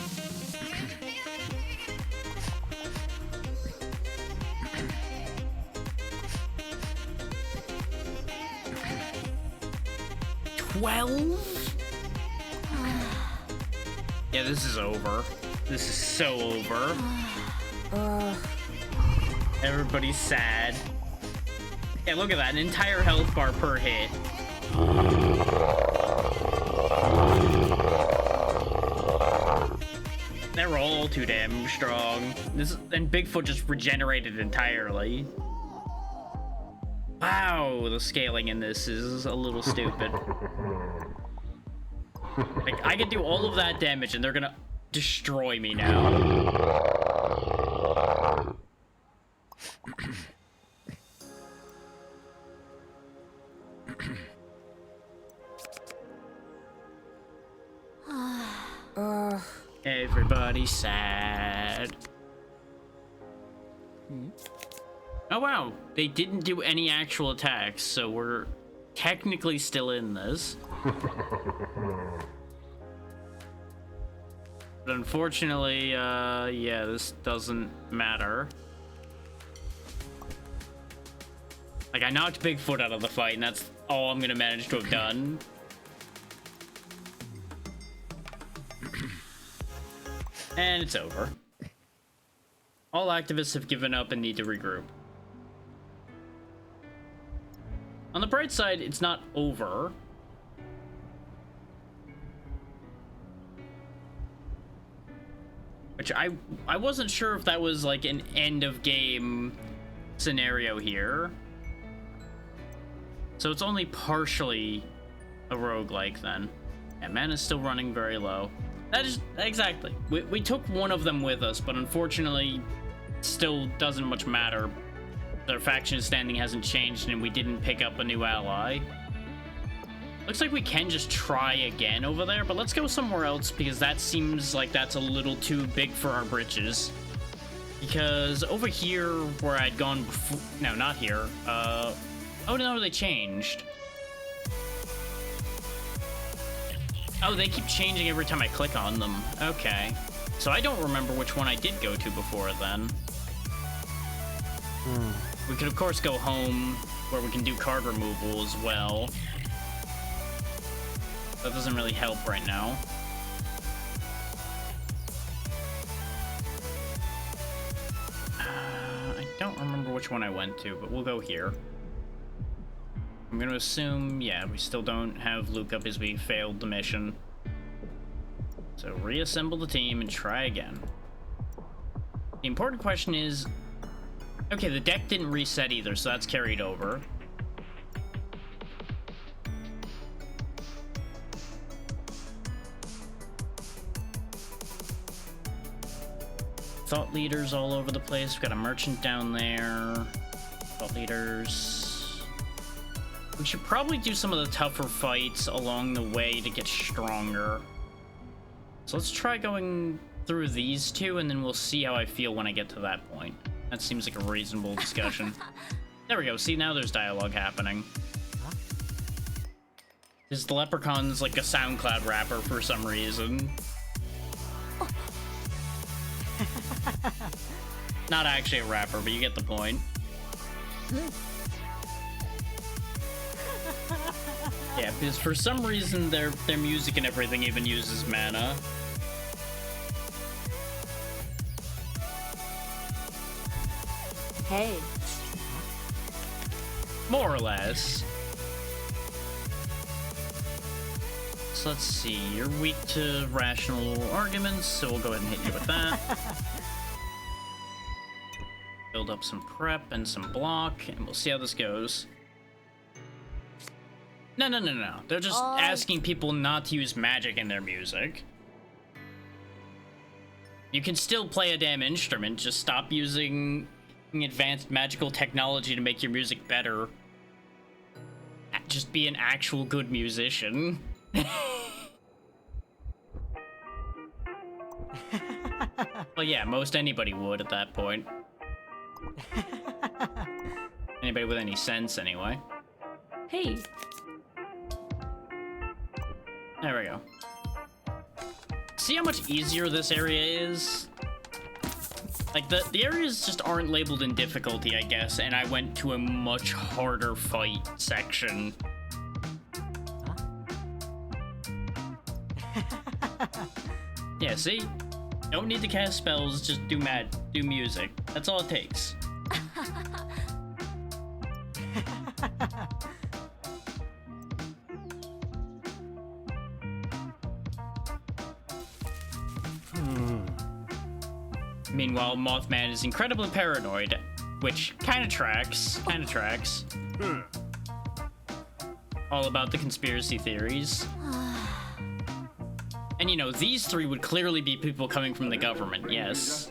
Yeah, this is over. This is so over. Everybody's sad. Yeah, look at that. An entire health bar per hit. They're all too damn strong. And Bigfoot just regenerated entirely. Wow, the scaling in this is a little stupid. Like, I can do all of that damage and they're gonna destroy me now. Everybody's sad. Oh wow, they didn't do any actual attacks, so we're technically still in this. But unfortunately, yeah, this doesn't matter. Like, I knocked Bigfoot out of the fight, and that's all I'm gonna manage to have done. And it's over. All activists have given up and need to regroup. On the bright side, it's not over. Which I wasn't sure if that was like an end of game scenario here. So it's only partially a roguelike then. Yeah, mana's still running very low. That is exactly. We took one of them with us, but unfortunately still doesn't much matter. Their faction standing hasn't changed and we didn't pick up a new ally. Looks like we can just try again over there, but let's go somewhere else because that seems like that's a little too big for our britches. Because over here where I'd gone before, no, not here. Oh no, they changed. Oh, they keep changing every time I click on them. Okay. So I don't remember which one I did go to before then. We could of course go home where we can do card removal as well. That doesn't really help right now. I don't remember which one I went to, but we'll go here. I'm gonna assume, yeah, we still don't have Luke up as we failed the mission. So reassemble the team and try again. The important question is, okay, the deck didn't reset either, so that's carried over. Thought leaders all over the place. We've got a merchant down there. Thought leaders. We should probably do some of the tougher fights along the way to get stronger. So let's try going through these two, and then we'll see how I feel when I get to that point. That seems like a reasonable discussion. There we go. See, now there's dialogue happening. Because the leprechaun's like a SoundCloud rapper for some reason. Not actually a rapper, but you get the point. Yeah, because for some reason their music and everything even uses mana. Hey. More or less. So let's see, you're weak to rational arguments, so we'll go ahead and hit you with that. Build up some prep and some block, and we'll see how this goes. No. They're just asking people not to use magic in their music. You can still play a damn instrument, just stop using advanced magical technology to make your music better. Just be an actual good musician. Well, yeah, most anybody would at that point. Anybody with any sense, anyway. Hey, There we go. See how much easier this area is? Like, the areas just aren't labeled in difficulty, I guess, and I went to a much harder fight section. Yeah, see? Don't need to cast spells, just do music. That's all it takes. Meanwhile, Mothman is incredibly paranoid, which kind of tracks. All about the conspiracy theories. And you know, these three would clearly be people coming from the government, yes.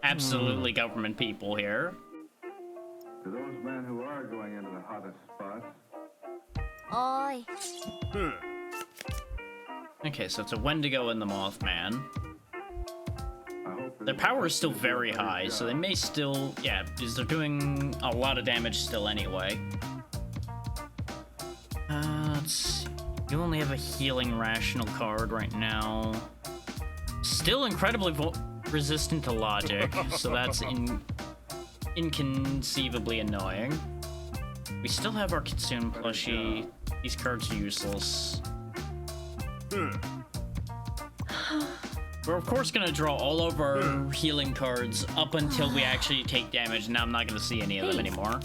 Absolutely government people here. To those men who are going into the hottest spots. Oi. Okay, so it's a Wendigo and the Mothman. Their power is still very high, so they may still... Yeah, because they're doing a lot of damage still anyway. Let's see. You only have a healing rational card right now. Still incredibly resistant to logic, so that's inconceivably annoying. We still have our Kitsune plushie. These cards are useless. We're of course gonna draw all of our healing cards up until we actually take damage. Now I'm not gonna see any of them anymore.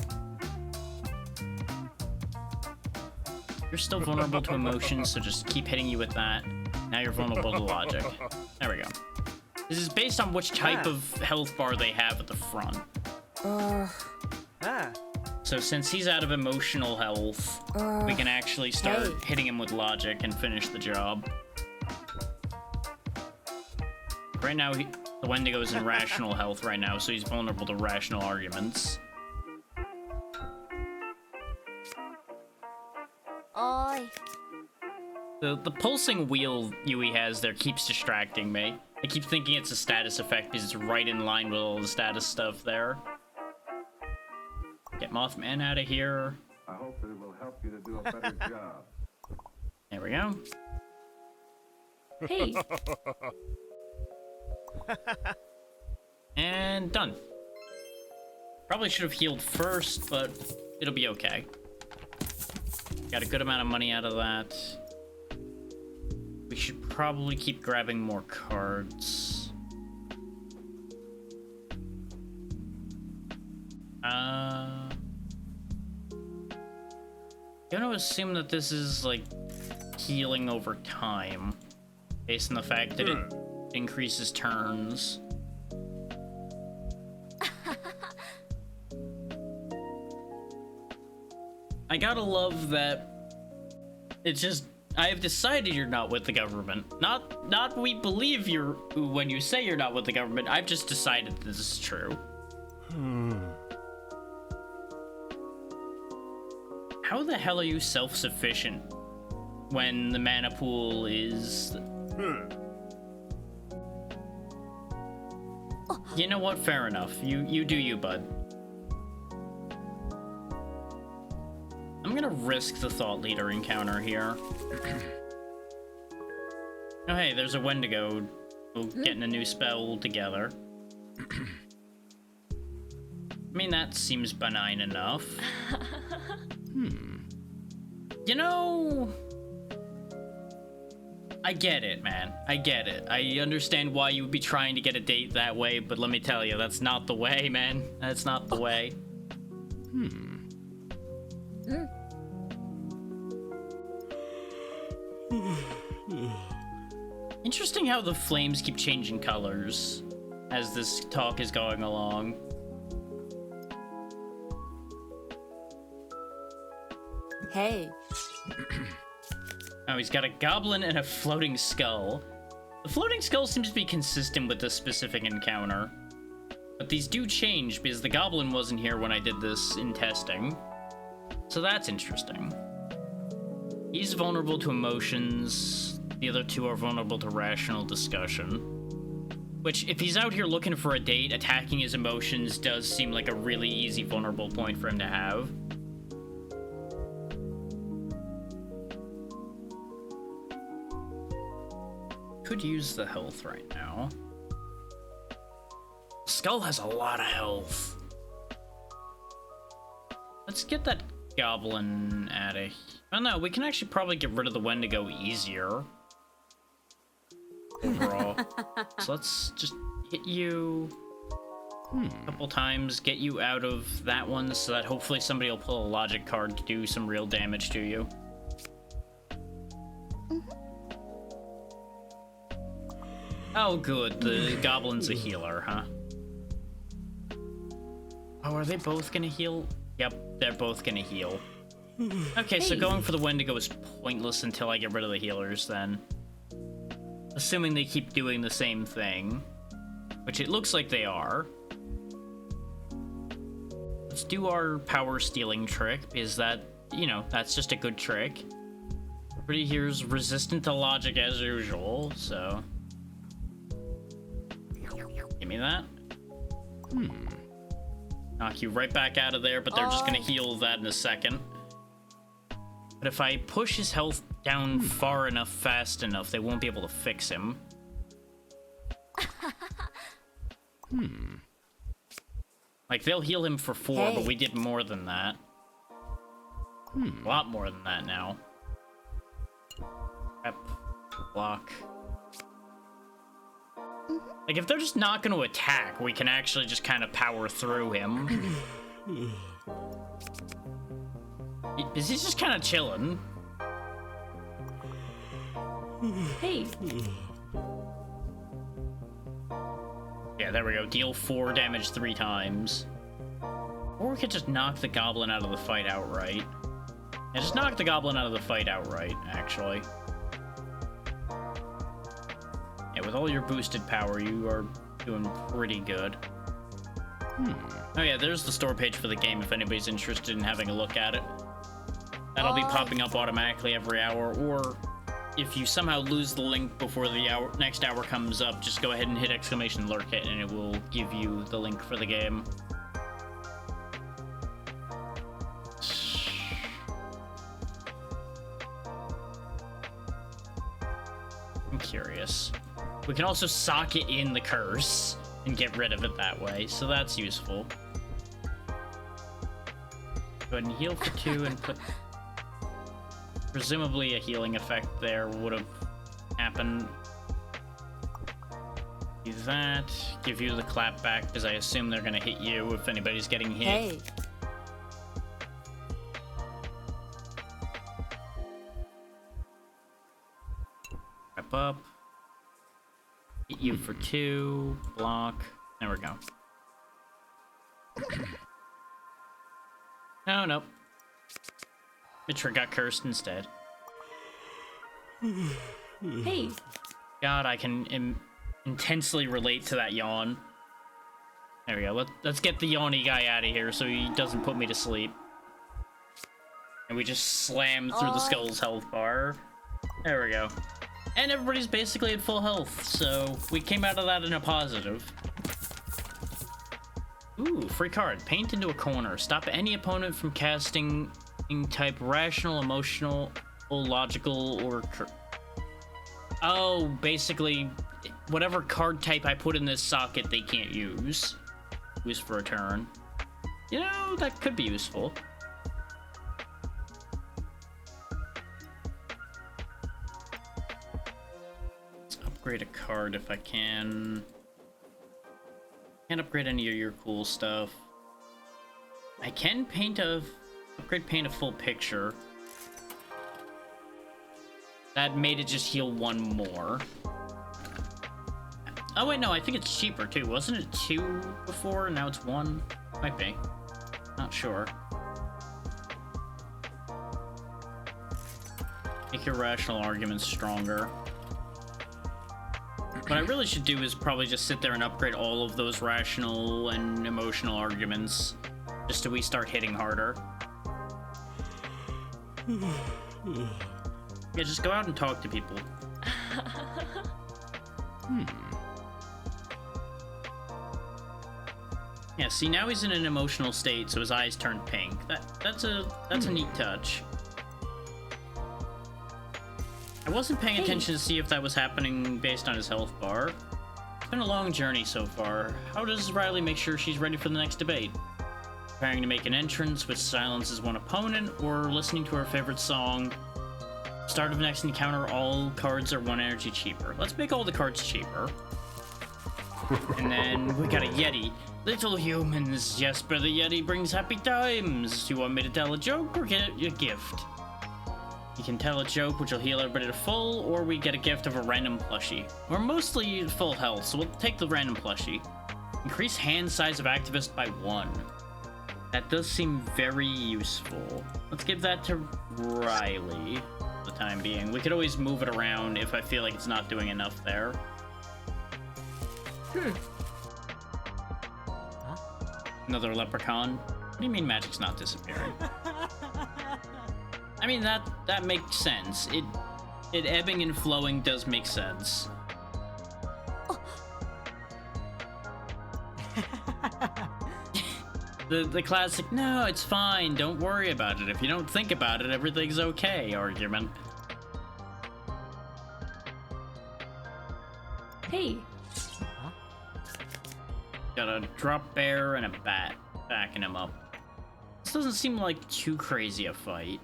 You're still vulnerable to emotions, so just keep hitting you with that. Now you're vulnerable to logic. There we go. This is based on which type of health bar they have at the front. So since he's out of emotional health, we can actually start hitting him with logic and finish the job. Right now, the Wendigo's in rational health right now, so he's vulnerable to rational arguments. Oi. The pulsing wheel Yui has there keeps distracting me. I keep thinking it's a status effect because it's right in line with all the status stuff there. Get Mothman out of here. I hope that it will help you to do a better job. There we go. Hey, And done. Probably should have healed first, but it'll be okay. Got a good amount of money out of that. We should probably keep grabbing more cards. I'm gonna assume that this is like healing over time, based on the fact that it increases turns. I gotta love that it's just, I have decided you're not with the government. Not we believe you're when you say you're not with the government. I've just decided this is true. How the hell are you self-sufficient when the mana pool is... You know what? Fair enough. You do you, bud. I'm gonna risk the Thought Leader encounter here. Oh hey, there's a Wendigo getting a new spell together. I mean, that seems benign enough. You know... I get it, man. I get it. I understand why you would be trying to get a date that way, but let me tell you, that's not the way, man. That's not the way. Interesting how the flames keep changing colors as this talk is going along. Hey. Oh, he's got a goblin and a floating skull. The floating skull seems to be consistent with this specific encounter. But these do change because the goblin wasn't here when I did this in testing. So that's interesting. He's vulnerable to emotions. The other two are vulnerable to rational discussion. Which, if he's out here looking for a date, attacking his emotions does seem like a really easy vulnerable point for him to have. Could use the health right now. Skull has a lot of health. Let's get that goblin out of here. Oh no, we can actually probably get rid of the Wendigo easier. Overall. So let's just hit you a couple times, get you out of that one so that hopefully somebody will pull a logic card to do some real damage to you. Oh good, the goblin's a healer, huh? Oh, are they both gonna heal? Yep, they're both gonna heal. Okay, so going for the Wendigo is pointless until I get rid of the healers then. Assuming they keep doing the same thing. Which it looks like they are. Let's do our power stealing trick, because that, you know, that's just a good trick. Pretty here's resistant to logic as usual, so... Give me that. Knock you right back out of there, but they're just gonna heal that in a second. But if I push his health down far enough, fast enough, they won't be able to fix him. Like, they'll heal him for 4, but we did more than that. A lot more than that now. Prep. Block. Like, if they're just not going to attack, we can actually just kind of power through him. He's just kind of chilling. Hey, Yeah, there we go. Deal 4 damage 3 times. Or we could just knock the goblin out of the fight outright. Yeah, just knock the goblin out of the fight outright, actually. Yeah, with all your boosted power, you are doing pretty good. Oh yeah, there's the store page for the game if anybody's interested in having a look at it. That'll be popping up automatically every hour, or if you somehow lose the link before the next hour comes up, just go ahead and hit exclamation Lurkit and it will give you the link for the game. I'm curious. We can also socket in the curse and get rid of it that way, so that's useful. Go ahead and heal for 2 and put... Presumably a healing effect there would have happened. Do that. Give you the clap back, because I assume they're going to hit you if anybody's getting hit. Hey. Wrap up. Hit you for 2. Block. There we go. No, nope. Mitra got cursed instead. hey, God, I can intensely relate to that yawn. There we go. Let's get the yawny guy out of here so he doesn't put me to sleep. And we just slam through the skull's health bar. There we go. And everybody's basically at full health, so we came out of that in a positive. Ooh, free card. Paint into a corner. Stop any opponent from casting type rational, emotional, logical, or... Oh, basically, whatever card type I put in this socket, they can't use. Use for a turn. You know, that could be useful. Let's upgrade a card if I can. Can't upgrade any of your cool stuff. I can paint a full picture. That made it just heal 1 more. Oh wait, no, I think it's cheaper too. Wasn't it 2 before and now it's 1? Might be. Not sure. Make your rational arguments stronger. What I really should do is probably just sit there and upgrade all of those rational and emotional arguments just till we start hitting harder. Yeah, just go out and talk to people. Yeah, see, now he's in an emotional state, so his eyes turn pink. That's a neat touch. I wasn't paying attention to see if that was happening based on his health bar. It's been a long journey so far. How does Riley make sure she's ready for the next debate? Preparing to make an entrance, which silences one opponent, or listening to her favorite song. Start of next encounter, all cards are 1 energy cheaper. Let's make all the cards cheaper. And then we got a Yeti. Little humans, Jesper the Yeti brings happy times. Do you want me to tell a joke or get a gift? You can tell a joke which will heal everybody to full, or we get a gift of a random plushie. We're mostly full health, so we'll take the random plushie. Increase hand size of activist by 1. That does seem very useful. Let's give that to Riley for the time being. We could always move it around if I feel like it's not doing enough there. Another leprechaun? What do you mean magic's not disappearing? I mean, that makes sense. It ebbing and flowing does make sense. The classic, no, it's fine, don't worry about it. If you don't think about it, everything's okay argument. hey, Got a drop bear and a bat backing him up. This doesn't seem like too crazy a fight.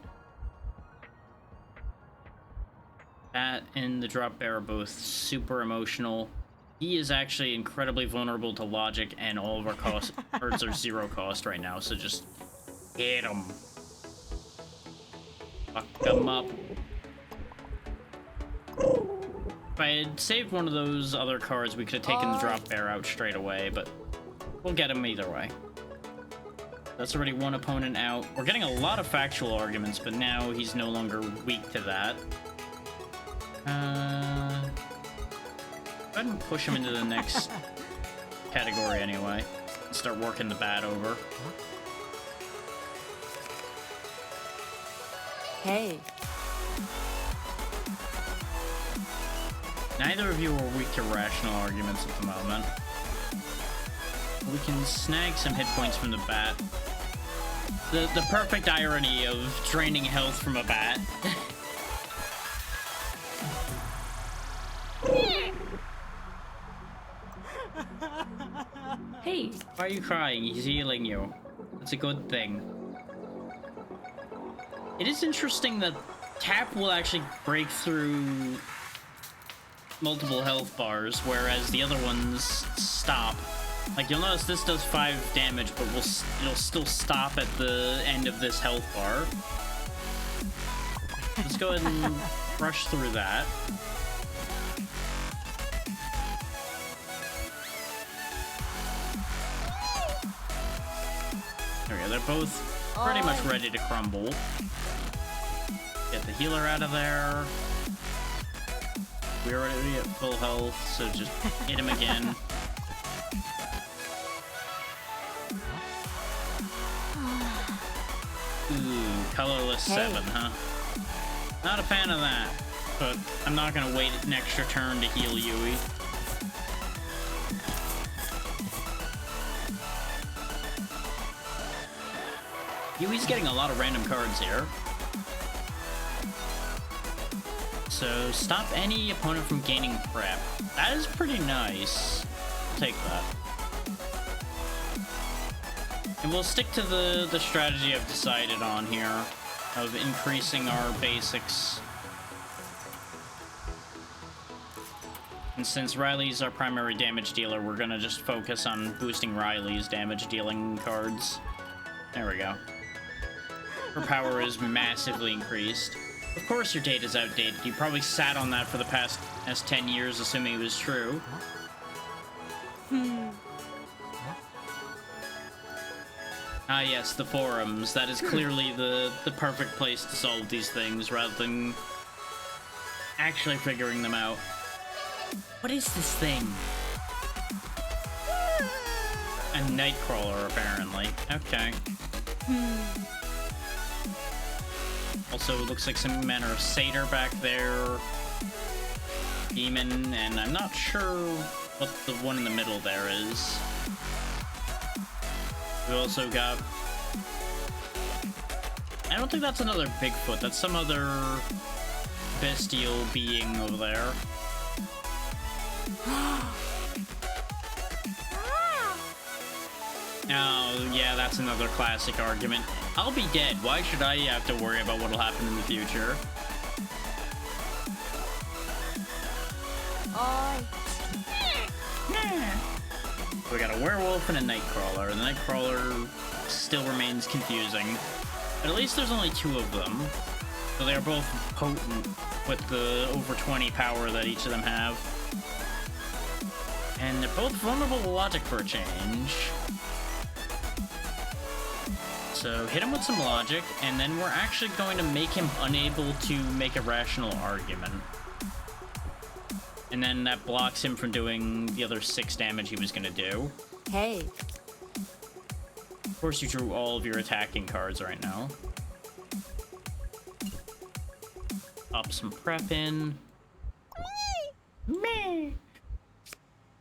That and the drop bear are both super emotional. He is actually incredibly vulnerable to logic, and all of our cards are 0 cost right now, so just hit him. Fuck him up. If I had saved one of those other cards, we could have taken the drop bear out straight away, but we'll get him either way. That's already one opponent out. We're getting a lot of factual arguments, but now he's no longer weak to that. Go ahead and push him into the next category anyway. Start working the bat over. Hey. Neither of you are weak to rational arguments at the moment. We can snag some hit points from the bat. The perfect irony of draining health from a bat. Hey, Why are you crying? He's healing you. It's a good thing. It is interesting that Tap will actually break through multiple health bars, whereas the other ones stop. Like, you'll notice this does 5 damage, but it'll still stop at the end of this health bar. Let's go ahead and rush through that. There we go, they're both pretty much ready to crumble. Get the healer out of there. We're already at full health, so just hit him again. Ooh, colorless 7, huh? Not a fan of that, but I'm not gonna wait an extra turn to heal Yui. Yui's getting a lot of random cards here. So stop any opponent from gaining prep. That is pretty nice. I'll take that. And we'll stick to the strategy I've decided on here of increasing our basics. And since Riley's our primary damage dealer, we're gonna just focus on boosting Riley's damage dealing cards. There we go. Her power is massively increased. Of course your data's outdated. You probably sat on that for the past 10 years, assuming it was true. Ah yes, the forums. That is clearly the perfect place to solve these things, rather than actually figuring them out. What is this thing? A Nightcrawler, apparently. Okay. Also, it looks like some manner of satyr back there. Demon, and I'm not sure what the one in the middle there is. We also got... I don't think that's another Bigfoot. That's some other bestial being over there. Oh, yeah, that's another classic argument. I'll be dead. Why should I have to worry about what'll happen in the future? We got a werewolf and a Nightcrawler. The Nightcrawler still remains confusing. But at least there's only 2 of them. So they are both potent with the over 20 power that each of them have. And they're both vulnerable to logic for a change. So hit him with some logic, and then we're actually going to make him unable to make a rational argument. And then that blocks him from doing the other 6 damage he was going to do. Hey. Of course, you drew all of your attacking cards right now. Up some prep in. Meh.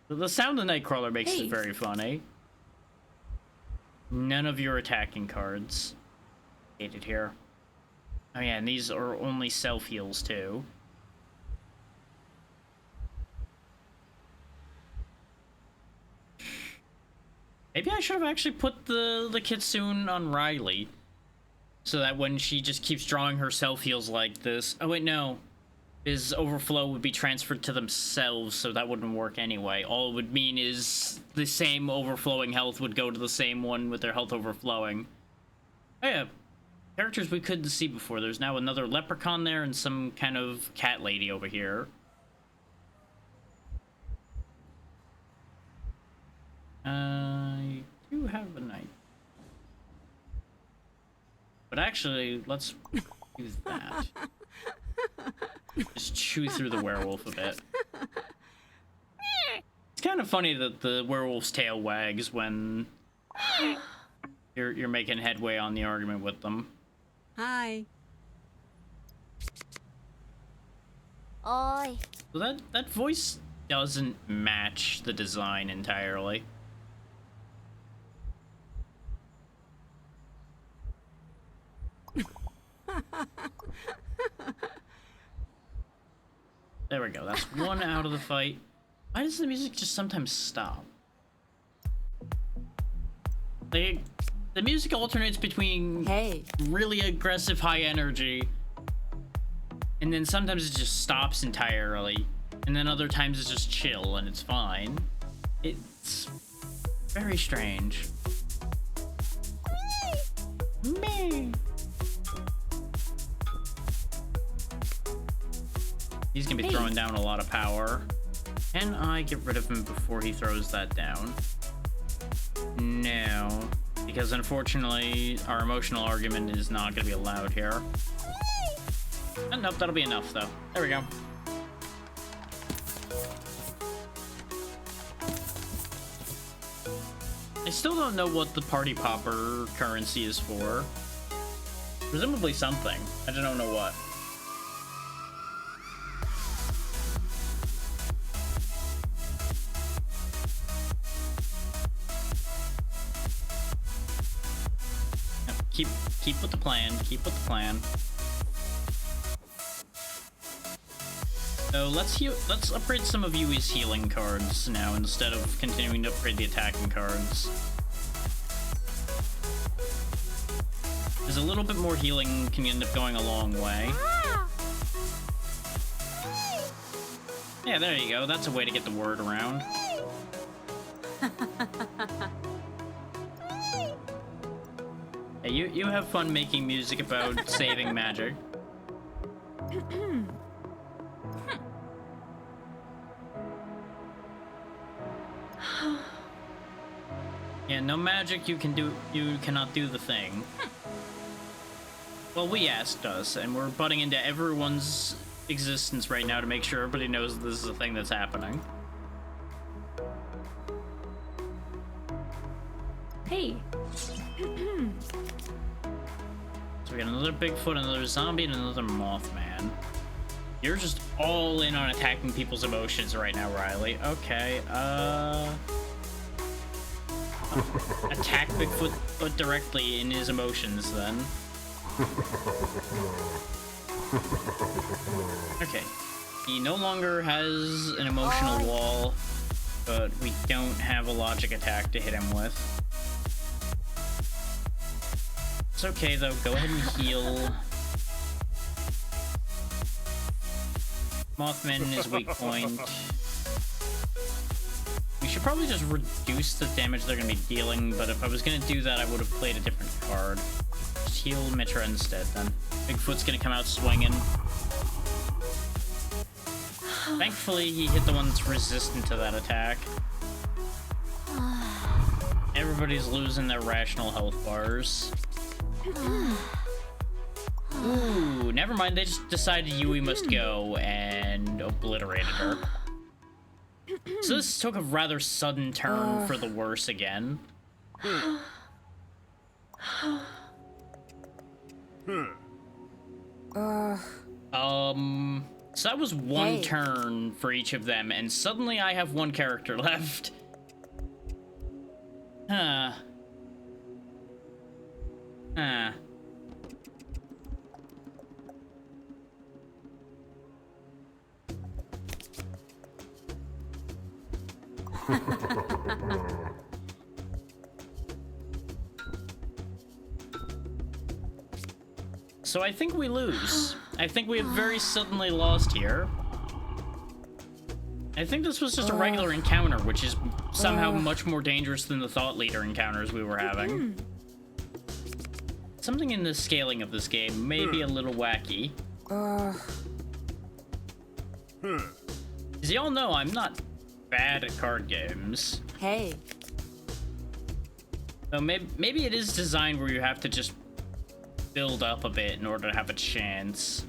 The sound of Nightcrawler makes it very funny. None of your attacking cards hated here. Oh yeah, and these are only self-heals too. Maybe I should have actually put the Kitsune on Riley. So that when she just keeps drawing herself heals like this... Oh, wait, no. His overflow would be transferred to themselves, so that wouldn't work anyway. All it would mean is the same overflowing health would go to the same one with their health overflowing. Oh, yeah. Characters we couldn't see before. There's now another leprechaun there and some kind of cat lady over here. I do have a knife. But actually, let's do that. Just chew through the werewolf a bit. It's kind of funny that the werewolf's tail wags when you're making headway on the argument with them. Hi. Oi. So that voice doesn't match the design entirely. There we go. That's one out of the fight. Why does the music just sometimes stop? The music alternates between Hey. really aggressive high energy, and then sometimes it just stops entirely, and then other times it's just chill and it's fine. It's very strange. Me. He's gonna be throwing down a lot of power. Can I get rid of him before he throws that down? No. Because unfortunately, our emotional argument is not gonna be allowed here. Oh, nope, that'll be enough though. There we go. I still don't know what the party popper currency is for. Presumably something. I just don't know what. Keep with the plan. Keep with the plan. So let's upgrade some of Yui's healing cards now instead of continuing to upgrade the attacking cards. There's a little bit more healing can end up going a long way. Yeah, there you go. That's a way to get the word around. Hey, you have fun making music about saving magic. Yeah, no magic, you cannot do the thing. Well, we asked us, and we're butting into everyone's existence right now to make sure everybody knows this is a thing that's happening. Hey. So we got another Bigfoot, another zombie, and another Mothman. You're just all in on attacking people's emotions right now, Riley. Okay, attack Bigfoot directly in his emotions, then. Okay. He no longer has an emotional wall, but we don't have a logic attack to hit him with. It's okay, though. Go ahead and heal. Mothman is weak point. We should probably just reduce the damage they're going to be dealing, but if I was going to do that, I would have played a different card. Just heal Mitra instead, then. Bigfoot's going to come out swinging. Thankfully, he hit the one that's resistant to that attack. Everybody's losing their rational health bars. Ooh, never mind. They just decided Yui must go and obliterated her. So this took a rather sudden turn for the worse again. So that was one turn for each of them, and suddenly I have one character left. Huh. so I think we lose. I think we have very suddenly lost here. I think this was just a regular encounter, which is somehow much more dangerous than the thought leader encounters we were having. Something in the scaling of this game may be a little wacky. As y'all know, I'm not bad at card games. Hey. So maybe it is designed where you have to just build up a bit in order to have a chance.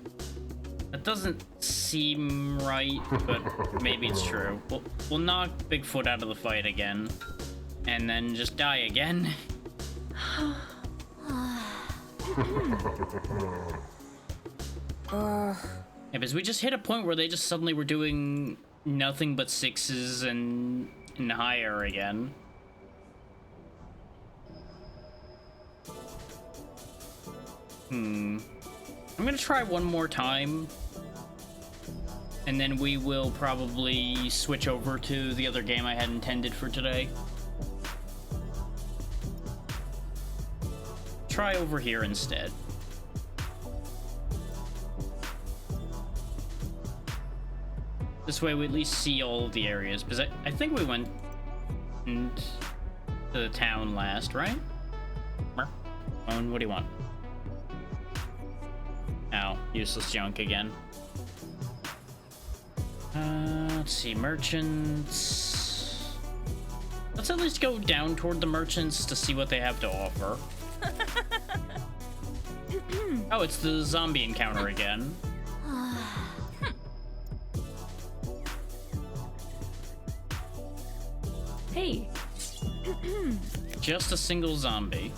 That doesn't seem right, but maybe it's true. We'll knock Bigfoot out of the fight again, and then just die again. Yeah, because we just hit a point where they just suddenly were doing nothing but sixes and higher again. I'm gonna try one more time, and then we will probably switch over to the other game I had intended for today. Try over here instead. This way we at least see all of the areas, because I think we went to the town last, right? Owen, what do you want? Ow, useless junk again. Let's see, merchants. Let's at least go down toward the merchants to see what they have to offer. Oh, it's the zombie encounter again. Hey. Just a single zombie.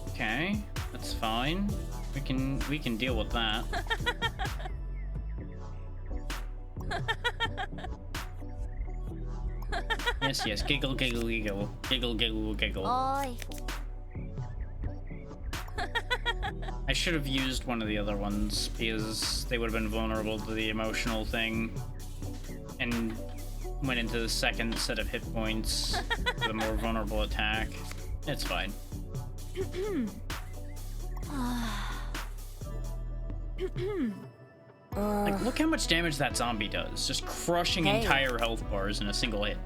Okay, that's fine. We can deal with that. Yes, giggle, giggle, giggle, giggle, giggle, giggle. Oi. I should have used one of the other ones because they would have been vulnerable to the emotional thing, and went into the second set of hit points with a more vulnerable attack. It's fine. Like, look how much damage that zombie does, just crushing entire health bars in a single hit.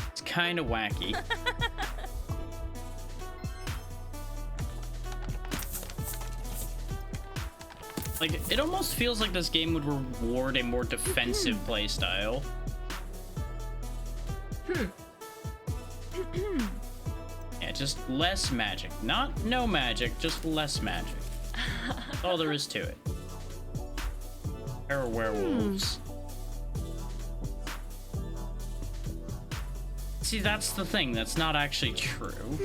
It's kind of wacky. Like, it almost feels like this game would reward a more defensive playstyle. Yeah, just less magic. Not no magic, just less magic. That's all there is to it. There are werewolves. See, that's the thing. That's not actually true.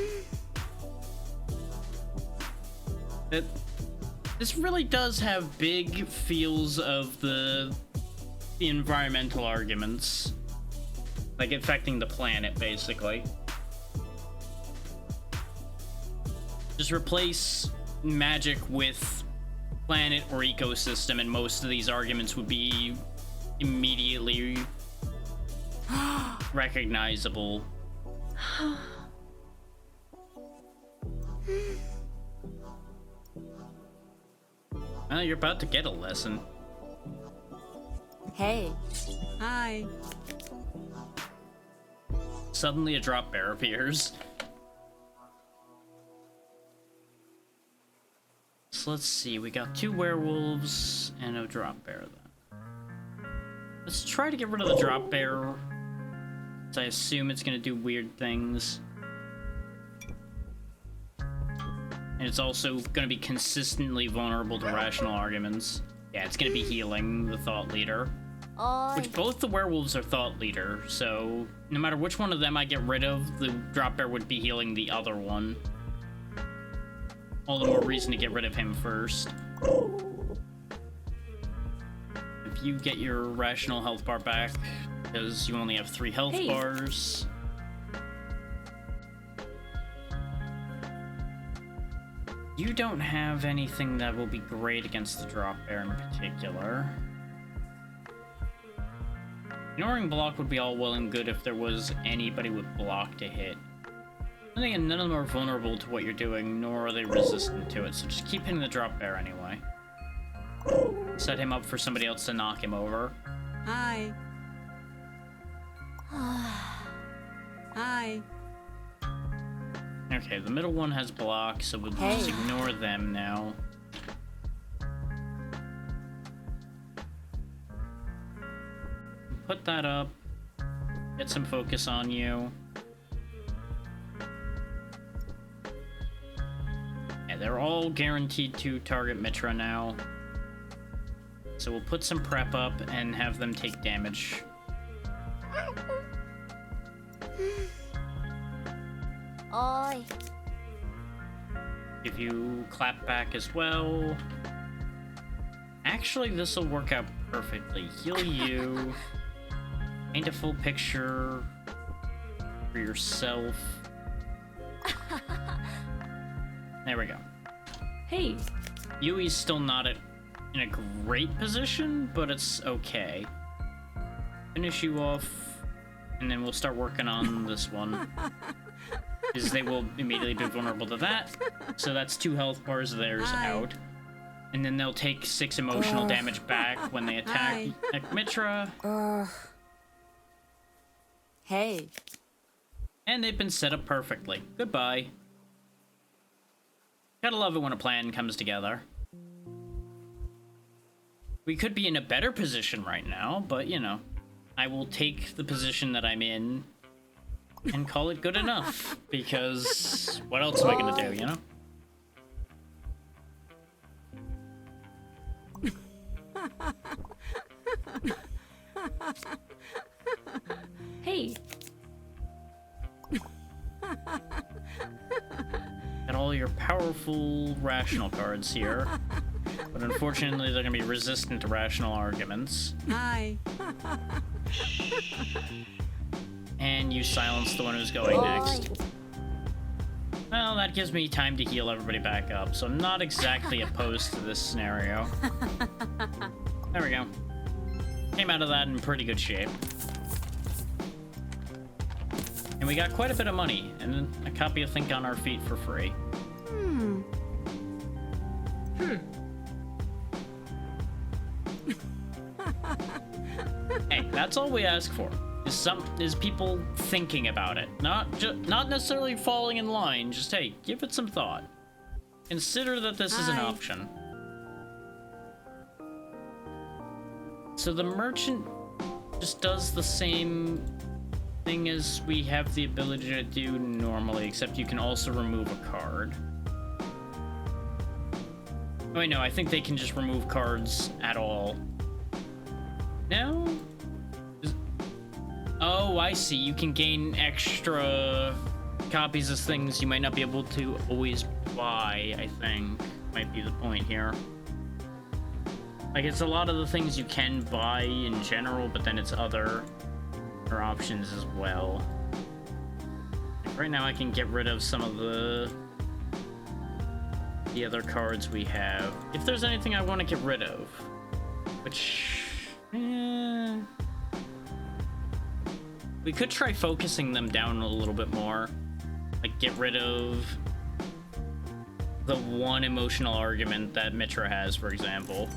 This really does have big feels of the environmental arguments. Like, affecting the planet, basically. Just replace magic with planet or ecosystem, and most of these arguments would be immediately recognizable. Well, you're about to get a lesson. Hey. Hi. Suddenly a drop bear appears. So let's see, we got 2 werewolves and a drop bear then. Let's try to get rid of the drop bear, so I assume it's gonna do weird things. And it's also gonna be consistently vulnerable to rational arguments. Yeah, it's gonna be healing the thought leader. Oi. Which both the werewolves are thought leader, so no matter which one of them I get rid of, the drop bear would be healing the other one. All the more reason to get rid of him first. If you get your rational health bar back, because you only have 3 health bars. You don't have anything that will be great against the drop bear in particular. Ignoring block would be all well and good if there was anybody with block to hit. And again, none of them are vulnerable to what you're doing, nor are they resistant to it, so just keep hitting the drop bear anyway. Set him up for somebody else to knock him over. Hi. Hi. Okay, the middle one has blocks, so we'll just ignore them now. Put that up. Get some focus on you. Yeah, they're all guaranteed to target Mitra now. So we'll put some prep up and have them take damage. Oi. Give you clap back as well. Actually, this will work out perfectly. Heal you. Paint a full picture for yourself. There we go. Hey, Yui's still not in a great position, but it's okay. Finish you off, and then we'll start working on this one. Because they will immediately be vulnerable to that. So that's 2 health bars of theirs out. And then they'll take 6 emotional damage back when they attack Mitra. Hey. And they've been set up perfectly. Goodbye. Gotta love it when a plan comes together. We could be in a better position right now, but you know, I will take the position that I'm in and call it good enough, because what else am I gonna do, you know? hey, Got all your powerful rational cards here, but unfortunately they're gonna be resistant to rational arguments. Hi. And you silence the one who's going next. Well, that gives me time to heal everybody back up, so I'm not exactly opposed to this scenario. There we go. Came out of that in pretty good shape. And we got quite a bit of money, and a copy of Think on Our Feet for free. Hey, that's all we ask for. Is people thinking about it. Not necessarily falling in line, just hey, give it some thought. Consider that this is an option. So the merchant just does the same thing as we have the ability to do normally, except you can also remove a card. Oh wait, no, I think they can just remove cards at all. No? Oh, I see. You can gain extra copies of things you might not be able to always buy, I think. Might be the point here. Like, it's a lot of the things you can buy in general, but then it's other options as well. Like right now I can get rid of some of the other cards we have. If there's anything I want to get rid of. Which... we could try focusing them down a little bit more. Like, get rid of the one emotional argument that Mitra has, for example.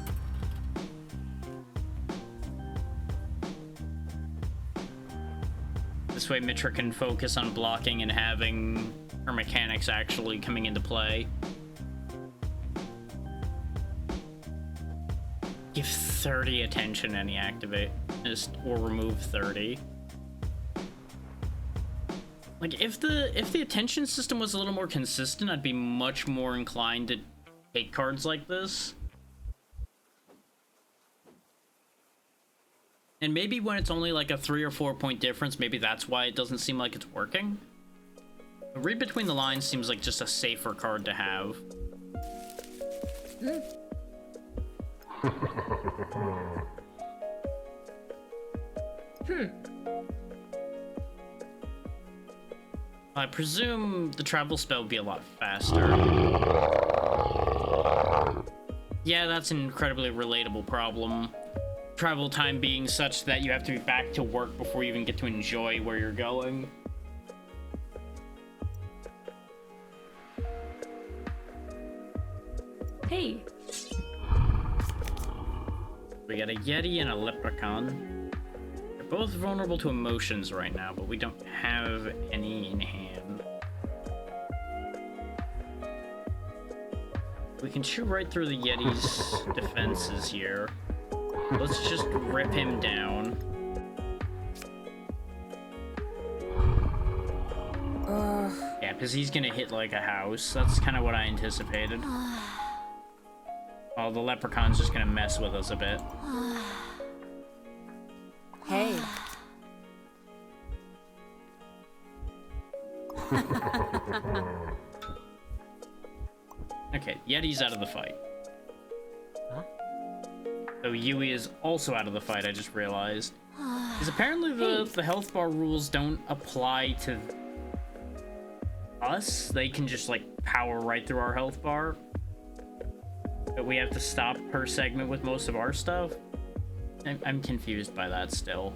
This way Mitra can focus on blocking and having her mechanics actually coming into play. Give 30 attention any activate, or remove 30. Like, if the attention system was a little more consistent, I'd be much more inclined to take cards like this. And maybe when it's only like a 3 or 4 point difference, maybe that's why it doesn't seem like it's working. But read between the lines seems like just a safer card to have. I presume the travel spell would be a lot faster. Yeah, that's an incredibly relatable problem. Travel time being such that you have to be back to work before you even get to enjoy where you're going. Hey, We got a Yeti and a Leprechaun. They're both vulnerable to emotions right now, but we don't have any in hand. We can shoot right through the Yeti's defenses here. Let's just rip him down. Yeah, because he's gonna hit like a house. That's kind of what I anticipated. Well, the Leprechaun's just gonna mess with us a bit. Hey. Okay, Yeti's out of the fight. Huh? So Yui is also out of the fight, I just realized. Because apparently the health bar rules don't apply to us. They can just, like, power right through our health bar. But we have to stop per segment with most of our stuff. I'm confused by that still.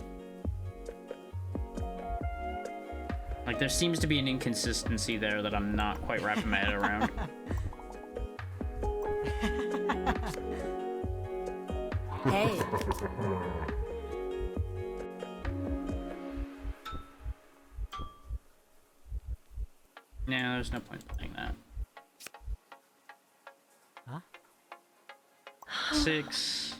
Like, there seems to be an inconsistency there that I'm not quite wrapping my head around. Hey. No, there's no point in playing that. Huh? 6.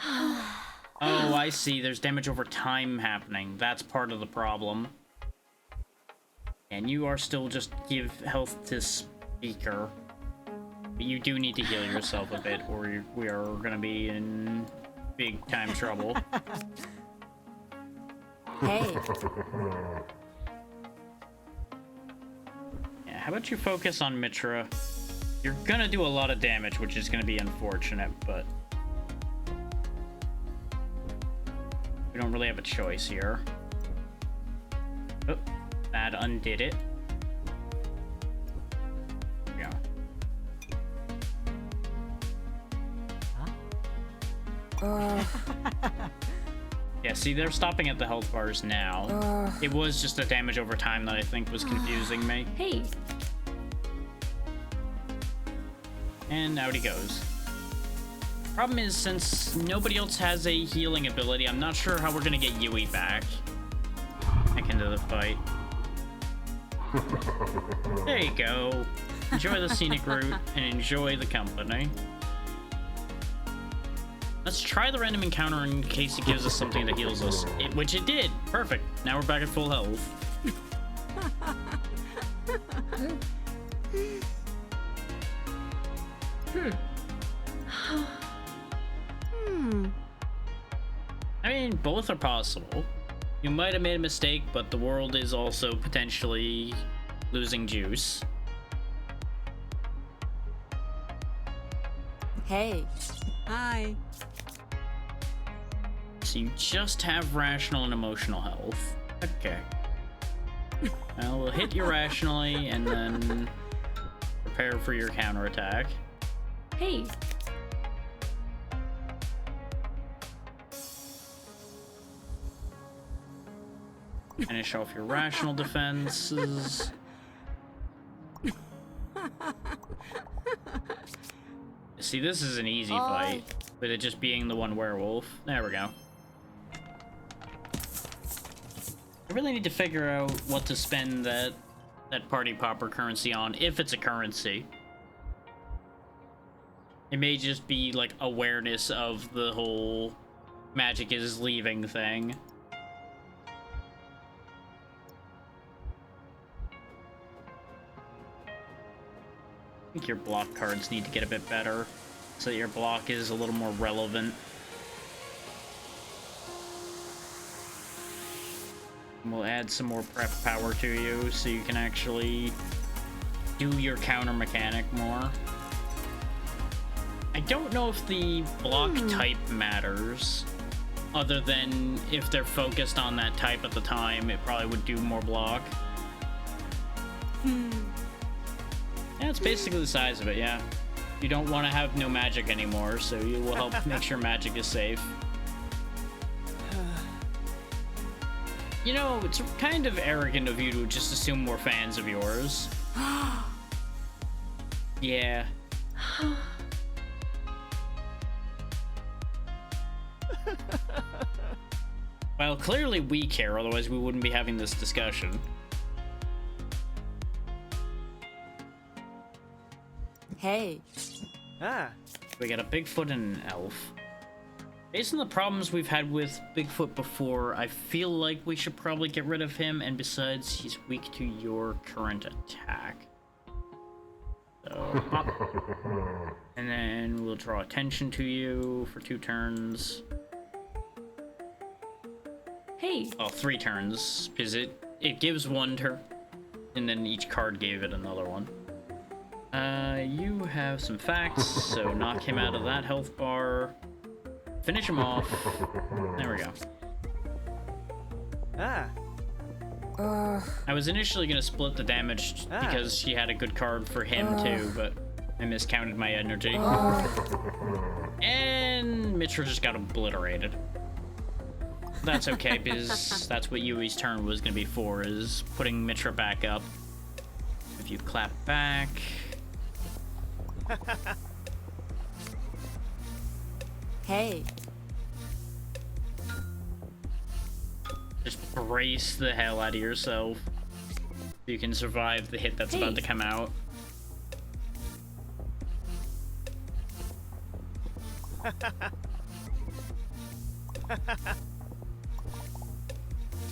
Oh, I see. There's damage over time happening. That's part of the problem. And you are still just give health to Speaker. But you do need to heal yourself a bit, or we are going to be in big time trouble. Hey. Yeah, how about you focus on Mitra? You're going to do a lot of damage, which is going to be unfortunate, but we don't really have a choice here. Oh, that undid it. Yeah. Yeah, see, they're stopping at the health bars now. It was just the damage over time that I think was confusing me. hey, And out he goes. Problem is, since nobody else has a healing ability, I'm not sure how we're gonna get Yui back into the fight. There you go. Enjoy the scenic route and enjoy the company. Let's try the random encounter in case it gives us something that heals us. Which it did. Perfect. Now we're back at full health. I mean, both are possible. You might have made a mistake, but the world is also potentially losing juice. Hey. Hi. So you just have rational and emotional health. Okay. Well, we'll hit you rationally and then prepare for your counterattack. hey, Finish off your rational defenses. See, this is an easy fight, with it just being the one werewolf. There we go. I really need to figure out what to spend that party popper currency on, if it's a currency. It may just be, like, awareness of the whole magic is leaving thing. I think your block cards need to get a bit better, so that your block is a little more relevant. And we'll add some more prep power to you, so you can actually do your counter mechanic more. I don't know if the block type matters, other than if they're focused on that type at the time, it probably would do more block. Yeah, it's basically the size of it, yeah. You don't want to have no magic anymore, so you will help make sure magic is safe. You know, it's kind of arrogant of you to just assume we're fans of yours. Yeah. Well, clearly we care, otherwise we wouldn't be having this discussion. Hey. Ah. We got a Bigfoot and an elf. Based on the problems we've had with Bigfoot before, I feel like we should probably get rid of him, and besides, he's weak to your current attack. So, pop. And then we'll draw attention to you for 2 turns. Hey, Oh, 3 turns, because it gives 1 turn, and then each card gave it another one. You have some facts, so knock him out of that health bar. Finish him off. There we go. Ah. I was initially gonna split the damage because she had a good card for him too, but I miscounted my energy. And Mitra just got obliterated. That's okay, because that's what Yui's turn was gonna be for, is putting Mitra back up. If you clap back... Hey. Just brace the hell out of yourself so you can survive the hit that's about to come out.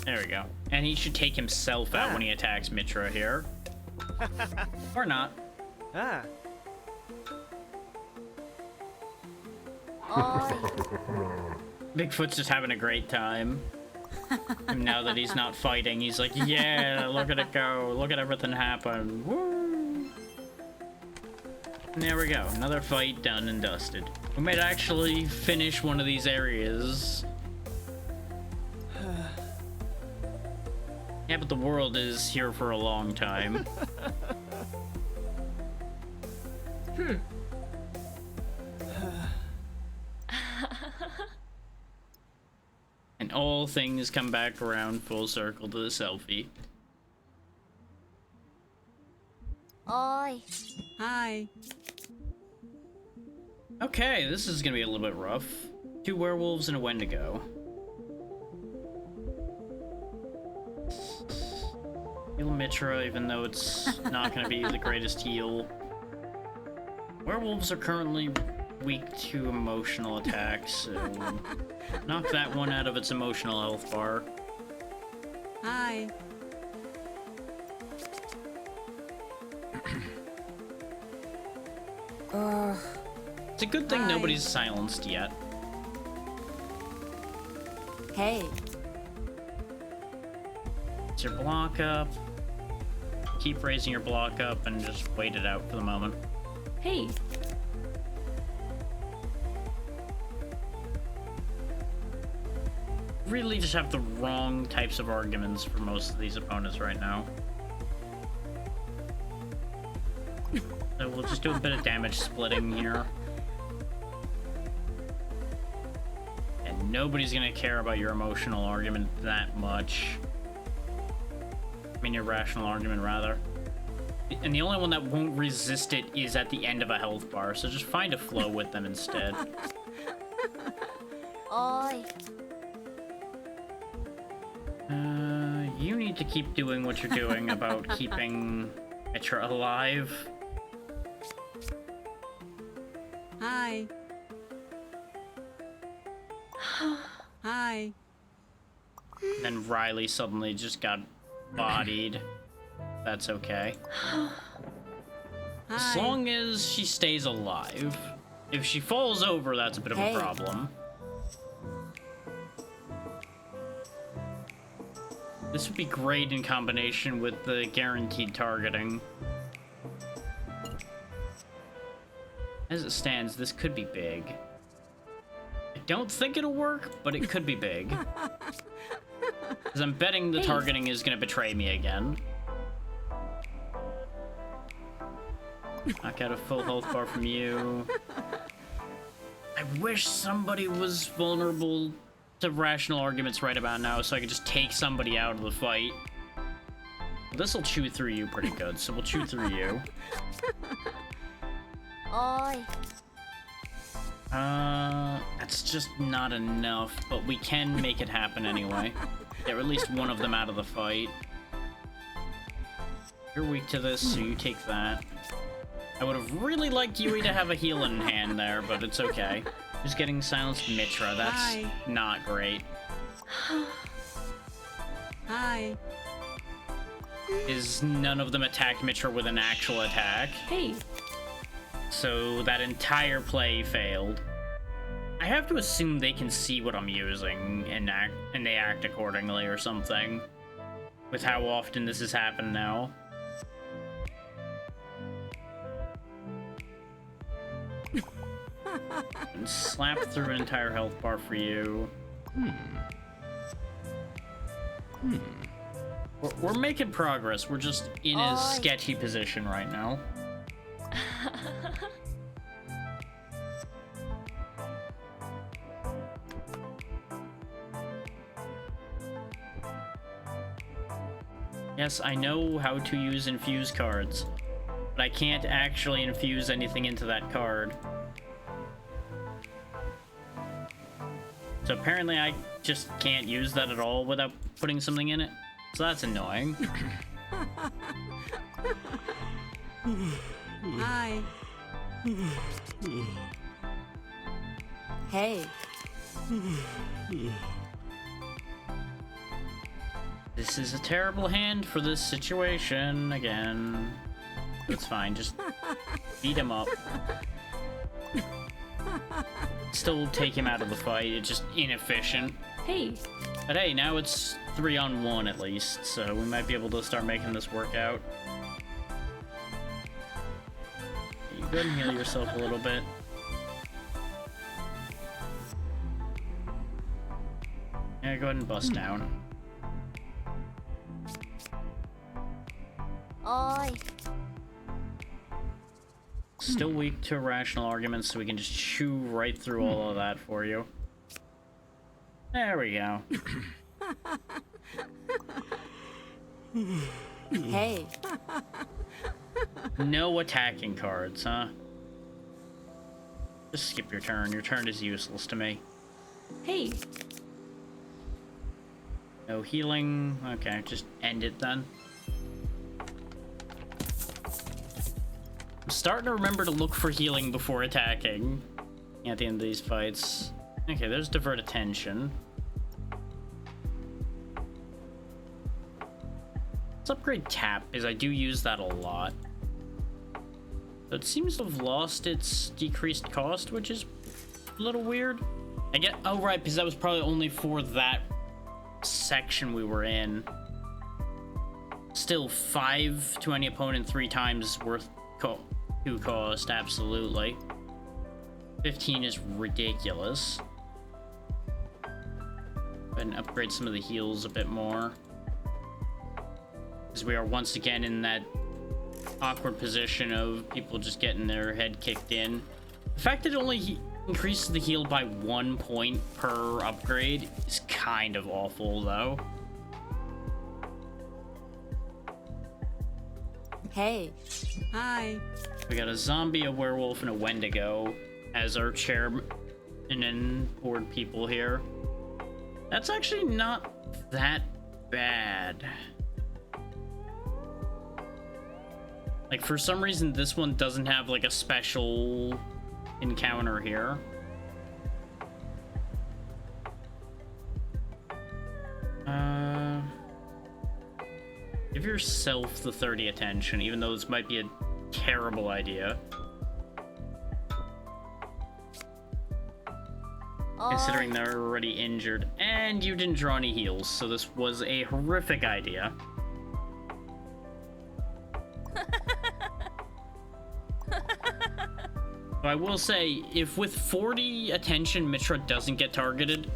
There we go. And he should take himself out when he attacks Mitra here. Or not. Ah. Bigfoot's just having a great time. And now that he's not fighting, he's like, yeah, look at it go. Look at everything happen. Woo! And there we go. Another fight done and dusted. We might actually finish one of these areas. Yeah, but the world is here for a long time. And all things come back around full circle to the selfie. Oi. Hi. Okay, this is gonna be a little bit rough. 2 werewolves and a Wendigo. Heal Mitra, even though it's not gonna be the greatest heal. Werewolves are currently weak to emotional attacks, so knock that one out of its emotional health bar. Hi. It's a good thing Hi. nobody's silenced yet. Hey. It's your block up. Keep raising your block up and just wait it out for the moment. hey, Really just have the wrong types of arguments for most of these opponents right now. So we'll just do a bit of damage splitting here. And nobody's gonna care about your emotional argument that much. I mean, your rational argument, rather. And the only one that won't resist it is at the end of a health bar, so just find a flow with them instead. Oi. You need to keep doing what you're doing about keeping Mitra alive. Hi. Hi. Then Riley suddenly just got bodied. That's okay. As Hi. long as she stays alive. If she falls over, that's a bit of Hey. a problem. This would be great in combination with the guaranteed targeting. As it stands, this could be big. I don't think it'll work, but it could be big. Because I'm betting the targeting is going to betray me again. Knock out a full health bar from you. I wish somebody was vulnerable to rational arguments right about now so I could just take somebody out of the fight. This'll chew through you pretty good, so we'll chew through you. Oi. That's just not enough, but we can make it happen anyway. Get at least one of them out of the fight. You're weak to this, so you take that. I would have really liked Yui to have a healing hand there, but it's okay. Just getting silenced Mitra, that's Hi. not great. Hi. Is none of them attacked Mitra with an actual attack. Hey, So that entire play failed. I have to assume they can see what I'm using and they act accordingly or something. With how often this has happened now. And slap through an entire health bar for you. We're making progress. We're just in a sketchy position right now. Yes, I know how to use infuse cards, but I can't actually infuse anything into that card. So apparently I just can't use that at all without putting something in it. So that's annoying. Hi. Hey. This is a terrible hand for this situation again. It's fine, just beat him up. Still take him out of the fight, it's just inefficient. hey, But hey, now it's 3-on-1 at least, so we might be able to start making this work out. You go ahead and heal yourself a little bit. Yeah, go ahead and bust down. Oi. Still weak to rational arguments, so we can just chew right through all of that for you. There we go. Hey. No attacking cards, huh? Just skip your turn. Your turn is useless to me. hey, No healing. Okay, just end it then. I'm starting to remember to look for healing before attacking at the end of these fights. Okay, there's divert attention. Let's upgrade tap, because I do use that a lot. So it seems to have lost its decreased cost, which is a little weird. I get, oh right, because that was probably only for that section we were in. Still 5 to any opponent 3 times worth to cost, absolutely. 15 is ridiculous. Go ahead and upgrade some of the heals a bit more. Because we are once again in that awkward position of people just getting their head kicked in. The fact that it only increases the heal by 1 point per upgrade is kind of awful, though. Hey. Hi. We got a zombie, a werewolf, and a Wendigo as our chairman and board people here. That's actually not that bad. Like, for some reason, this one doesn't have, like, a special encounter here. Give yourself the 30 attention, even though this might be a terrible idea. Considering they're already injured, and you didn't draw any heals, so this was a horrific idea. But I will say, if with 40 attention Mitra doesn't get targeted,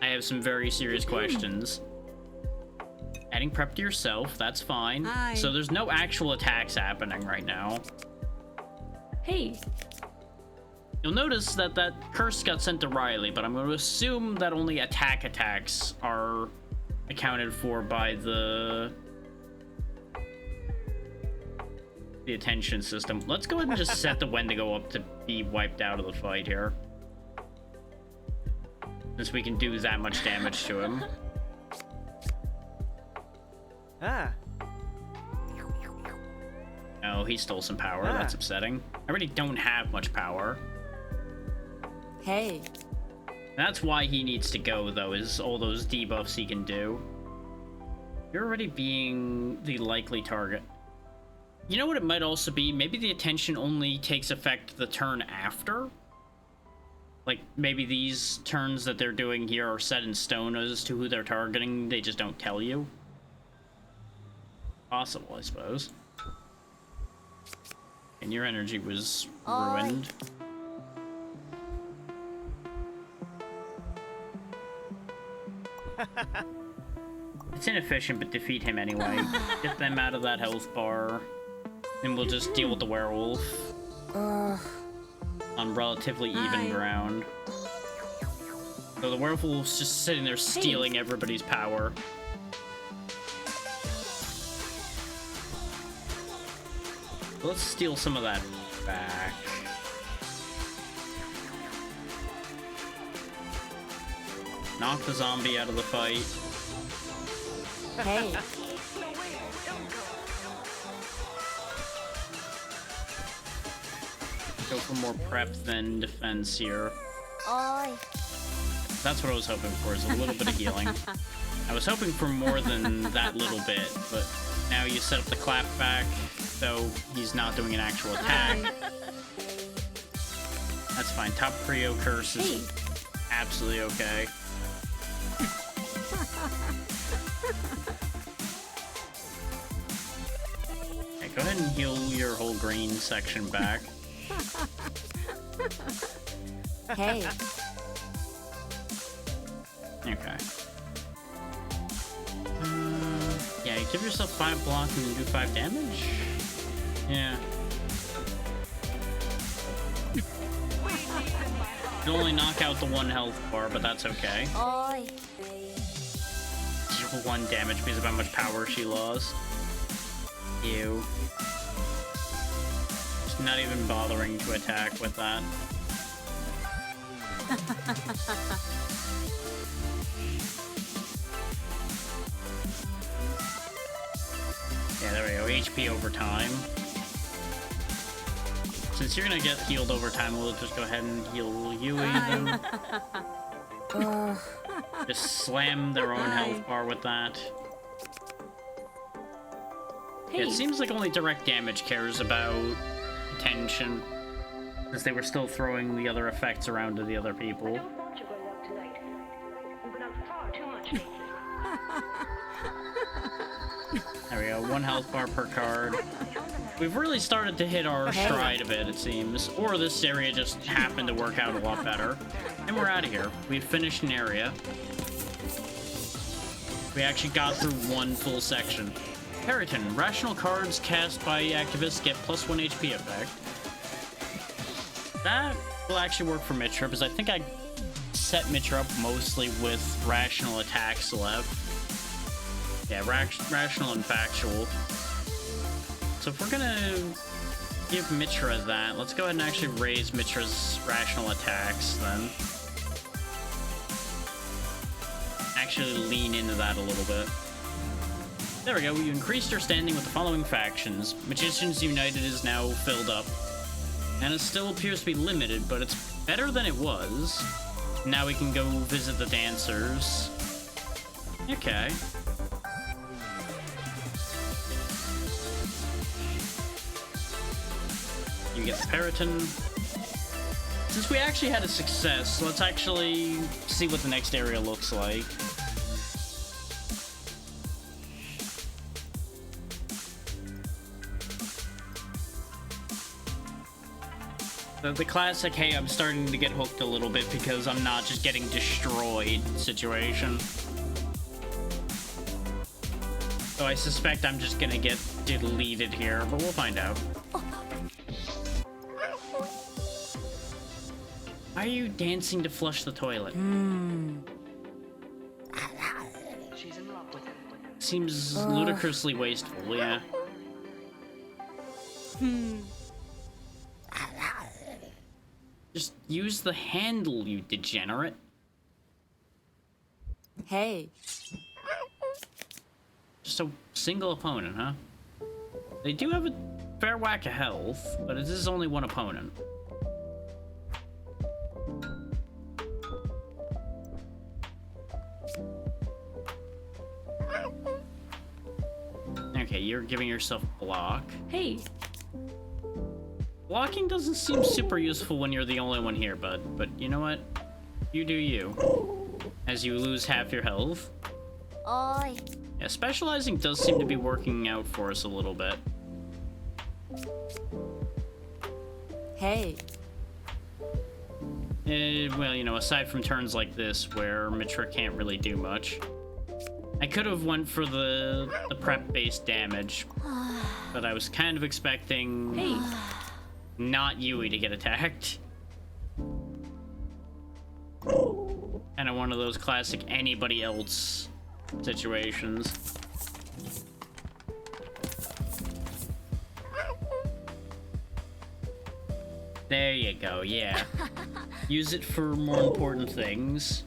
I have some very serious questions. Adding prep to yourself, that's fine. Hi. So there's no actual attacks happening right now. hey, You'll notice that that curse got sent to Riley, but I'm going to assume that only attacks are accounted for by the the attention system. Let's go ahead and just set the Wendigo up to be wiped out of the fight here. Since we can do that much damage to him. Ah. Oh, he stole some power. That's upsetting. I already don't have much power. Hey. That's why he needs to go, though, is all those debuffs he can do. You're already being the likely target. You know what it might also be? Maybe the attention only takes effect the turn after? Like, maybe these turns that they're doing here are set in stone as to who they're targeting. They just don't tell you. Possible, I suppose. And your energy was ruined. It's inefficient, but defeat him anyway. Get them out of that health bar. And we'll just deal with the werewolf. On relatively even ground. So the werewolf's just sitting there stealing everybody's power. Let's steal some of that back. Knock the zombie out of the fight. Hey. Go for more prep than defense here. Oi. That's what I was hoping for, is a little bit of healing. I was hoping for more than that little bit, but now you set up the clap back, so he's not doing an actual attack. That's fine. Top Creo curse is absolutely okay. Okay, go ahead and heal your whole green section back. Hey. Okay. Yeah, give yourself 5 block and then do 5 damage? Yeah. It'll only knock out the 1 health bar, but that's okay. Oi. Deal 1 damage because of how much power she lost. Ew. Just not even bothering to attack with that. Yeah, there we go. HP over time. Since you're gonna get healed over time, we'll just go ahead and heal you even. Just slam their own health bar with that. Hey. Yeah, it seems like only direct damage cares about attention, since they were still throwing the other effects around to the other people. There we go, 1 health bar per card. We've really started to hit our stride a bit, it seems. Or this area just happened to work out a lot better. And we're out of here. We've finished an area. We actually got through 1 full section. Periton, rational cards cast by activists get +1 HP effect. That will actually work for Mitra, because I think I set Mitra up mostly with rational attacks left. Yeah, rational and factual. So if we're gonna give Mitra that, let's go ahead and actually raise Mitra's rational attacks then. Actually lean into that a little bit. There we go, you increased your standing with the following factions. Magicians United is now filled up. And it still appears to be limited, but it's better than it was. Now we can go visit the dancers. Okay. You get the Periton. Since we actually had a success, let's actually see what the next area looks like. The classic, hey, I'm starting to get hooked a little bit because I'm not just getting destroyed situation. So I suspect I'm just gonna get deleted here, but we'll find out. Why are you dancing to flush the toilet? Seems ludicrously wasteful, yeah. Just use the handle, you degenerate. Hey. Just a single opponent, huh? They do have a fair whack of health, but it is only one opponent. Okay, you're giving yourself block. Hey, Blocking doesn't seem super useful when you're the only one here, bud. But you know what? You do you. As you lose half your health. Oi. Yeah, specializing does seem to be working out for us a little bit. Hey. Well, you know, aside from turns like this where Mitra can't really do much. I could have went for the prep-based damage, but I was kind of expecting hey, not Yui to get attacked. Kind of one of those classic anybody else situations. There you go, yeah. Use it for more important things.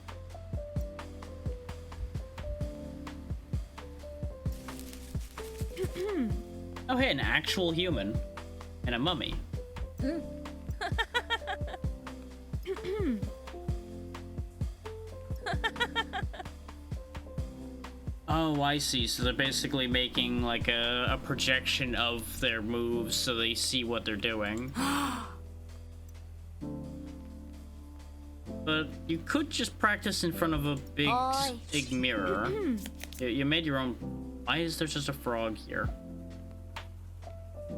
Oh, hey, an actual human. And a mummy. Oh, I see. So they're basically making like a projection of their moves so they see what they're doing. But you could just practice in front of a big mirror. You made your own. Why is there just a frog here?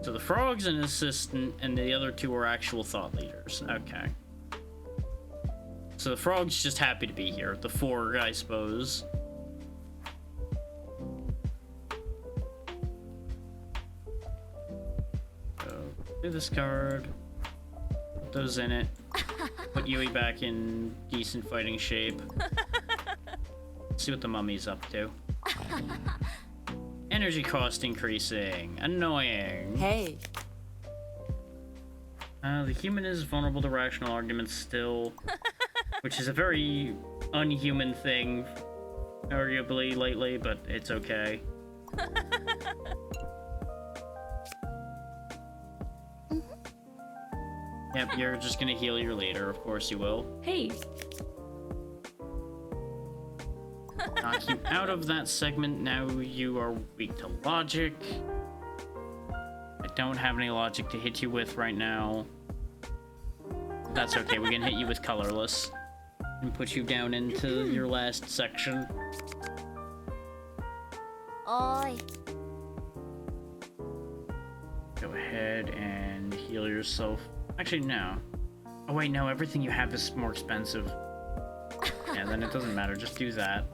So the frog's an assistant, and the other two are actual thought leaders. Okay. So the frog's just happy to be here. The four, I suppose. So, do this card. Put those in it. Put Yui back in decent fighting shape. See what the mummy's up to. Energy cost increasing. Annoying. Hey. The human is vulnerable to rational arguments still, which is a very unhuman thing, arguably, lately, but it's okay. Yep, you're just gonna heal your leader, of course you will. hey, Knock you out of that segment. Now you are weak to logic. I don't have any logic to hit you with right now. That's okay, we can hit you with colorless. And put you down into your last section. Oi. Go ahead and heal yourself. Actually, no. Oh wait, no, everything you have is more expensive. Yeah, then it doesn't matter, just do that.